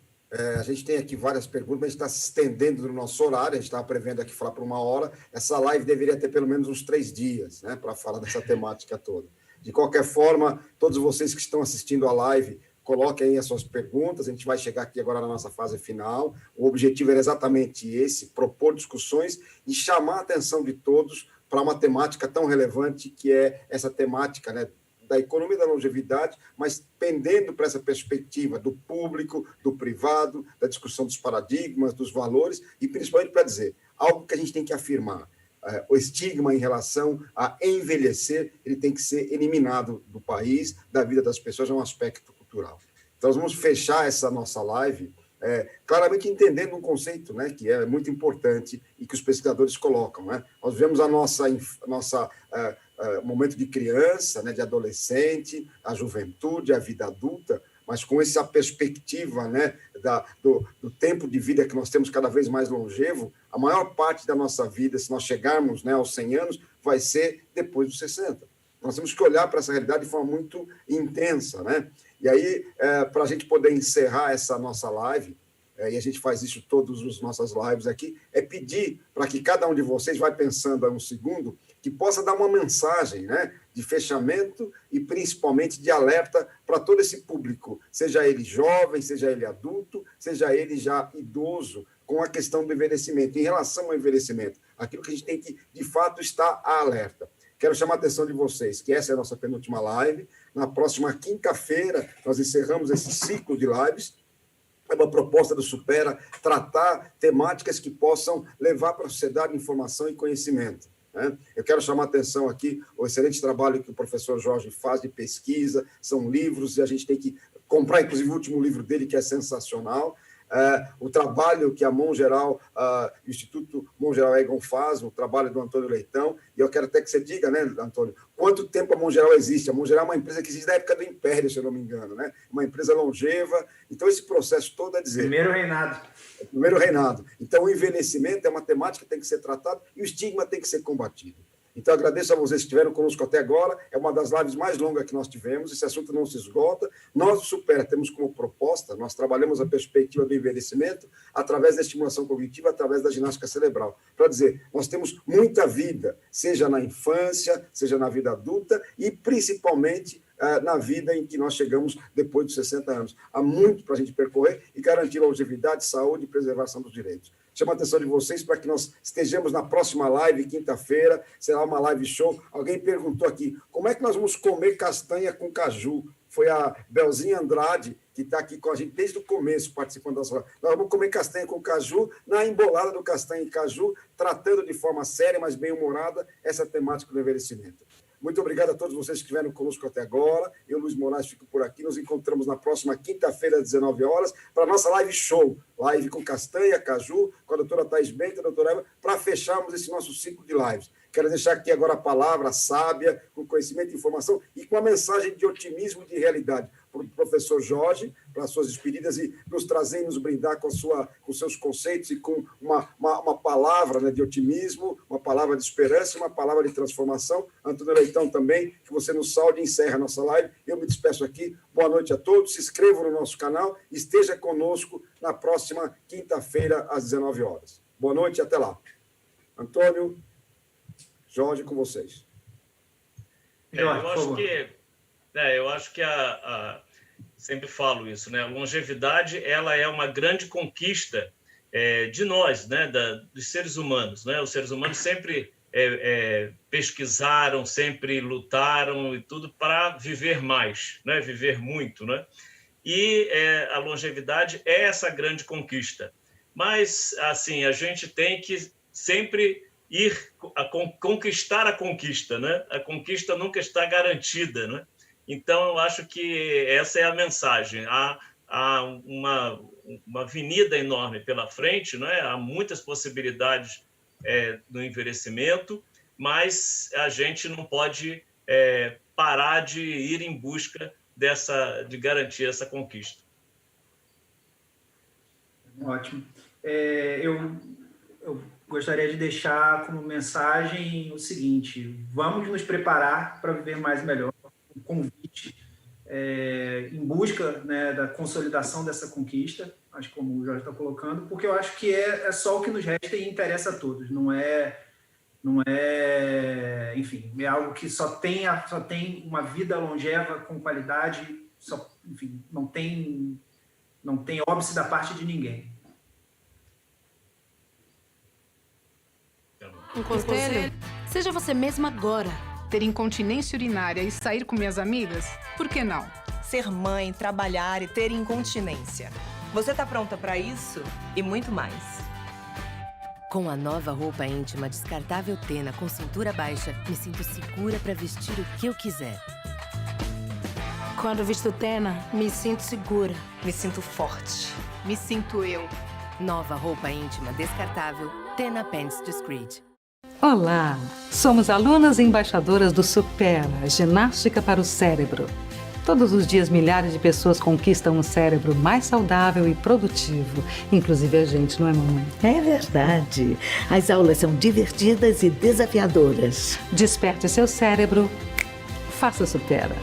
a gente tem aqui várias perguntas, mas a gente está se estendendo no nosso horário, a gente estava prevendo aqui falar por 1 hora, essa live deveria ter pelo menos uns 3 dias, né, para falar dessa temática toda. De qualquer forma, todos vocês que estão assistindo a live, coloquem aí as suas perguntas, a gente vai chegar aqui agora na nossa fase final. O objetivo era exatamente esse, propor discussões e chamar a atenção de todos para uma temática tão relevante que é essa temática, né, da economia da longevidade, mas pendendo para essa perspectiva do público, do privado, da discussão dos paradigmas, dos valores, e principalmente para dizer algo que a gente tem que afirmar. o estigma em relação a envelhecer, ele tem que ser eliminado do país, da vida das pessoas, é um aspecto cultural. Então, nós vamos fechar essa nossa live claramente entendendo um conceito, né, que é muito importante e que os pesquisadores colocam. Né? Nós vivemos a nossa momento de criança, né, de adolescente, a juventude, a vida adulta, mas com essa perspectiva, né, do tempo de vida que nós temos cada vez mais longevo, a maior parte da nossa vida, se nós chegarmos, né, aos 100 anos, vai ser depois dos 60. Nós temos que olhar para essa realidade de forma muito intensa, né? E aí, para a gente poder encerrar essa nossa live, e a gente faz isso todas as nossas lives aqui, é pedir para que cada um de vocês vai pensando um segundo, que possa dar uma mensagem, né, de fechamento e principalmente de alerta para todo esse público, seja ele jovem, seja ele adulto, seja ele já idoso, com a questão do envelhecimento. Em relação ao envelhecimento, aquilo que a gente tem que, de fato, estar alerta. Quero chamar a atenção de vocês, que essa é a nossa penúltima live. Na próxima quinta-feira, nós encerramos esse ciclo de lives. É uma proposta do Supera tratar temáticas que possam levar para a sociedade informação e conhecimento. Né? Eu quero chamar a atenção aqui o excelente trabalho que o professor Jorge faz de pesquisa, são livros, e a gente tem que comprar, inclusive, o último livro dele, que é sensacional. O trabalho que a Mongeral, o Instituto Mongeral Egon faz, o trabalho do Antônio Leitão, e eu quero até que você diga, né, Antônio, quanto tempo a Mongeral existe? A Mongeral é uma empresa que existe da época do Império, se eu não me engano, né? Uma empresa longeva, então esse processo todo é dizer... Primeiro reinado. Primeiro reinado. Então o envelhecimento é uma temática que tem que ser tratada e o estigma tem que ser combatido. Então, agradeço a vocês que estiveram conosco até agora. É uma das lives mais longas que nós tivemos. Esse assunto não se esgota. Nós, do Supera, temos como proposta, nós trabalhamos a perspectiva do envelhecimento através da estimulação cognitiva, através da ginástica cerebral. Para dizer, nós temos muita vida, seja na infância, seja na vida adulta e, principalmente, na vida em que nós chegamos depois dos 60 anos. Há muito para a gente percorrer e garantir longevidade, saúde e preservação dos direitos. Chamo a atenção de vocês para que nós estejamos na próxima live, quinta-feira, será uma live show. Alguém perguntou aqui, como é que nós vamos comer castanha com caju? Foi a Belzinha Andrade, que está aqui com a gente desde o começo, participando das lives. Nós vamos comer castanha com caju, na embolada do castanha e caju, tratando de forma séria, mas bem-humorada, essa temática do envelhecimento. Muito obrigado a todos vocês que estiveram conosco até agora. Eu, Luiz Moraes, fico por aqui. Nos encontramos na próxima quinta-feira, às 19 horas, para a nossa live show. Live com castanha, caju, com a doutora Thais Bento, a doutora Eva, para fecharmos esse nosso ciclo de lives. Quero deixar aqui agora a palavra sábia, com conhecimento e informação e com a mensagem de otimismo e de realidade para o professor Jorge, para as suas despedidas e nos trazer e nos brindar com seus conceitos e com uma palavra, né, de otimismo, uma palavra de esperança e uma palavra de transformação. Antônio Leitão também, que você nos salve e encerra a nossa live. Eu me despeço aqui. Boa noite a todos. Se inscrevam no nosso canal e esteja conosco na próxima quinta-feira, às 19 horas. Boa noite e até lá. Antônio, Jorge, com vocês. Eu acho que sempre falo isso, né? A longevidade, ela é uma grande conquista de nós, né? Dos seres humanos, né? Os seres humanos sempre pesquisaram, sempre lutaram e tudo para viver mais, né? Viver muito, né? E a longevidade é essa grande conquista. Mas, assim, a gente tem que sempre ir conquistar a conquista, né? A conquista nunca está garantida, né? Então, eu acho que essa é a mensagem. Há uma avenida enorme pela frente, né? Há muitas possibilidades no envelhecimento, mas a gente não pode parar de ir em busca de garantir essa conquista. Ótimo. Eu gostaria de deixar como mensagem o seguinte: vamos nos preparar para viver mais e melhor. Um convite em busca, né, da consolidação dessa conquista, acho que como o Jorge está colocando, porque eu acho que é só o que nos resta e interessa a todos, não é, enfim, é algo que só tem uma vida longeva com qualidade, enfim, não tem óbice da parte de ninguém. Um conselho? Seja você mesma agora. Ter incontinência urinária e sair com minhas amigas? Por que não? Ser mãe, trabalhar e ter incontinência. Você tá pronta para isso? E muito mais. Com a nova roupa íntima descartável Tena com cintura baixa, me sinto segura para vestir o que eu quiser. Quando visto Tena, me sinto segura. Me sinto forte. Me sinto eu. Nova roupa íntima descartável Tena Pants Discreet. Olá! Somos alunas e embaixadoras do Supera, Ginástica para o Cérebro. Todos os dias, milhares de pessoas conquistam um cérebro mais saudável e produtivo. Inclusive a gente, não é, mamãe? É verdade. As aulas são divertidas e desafiadoras. Desperte seu cérebro. Faça Supera.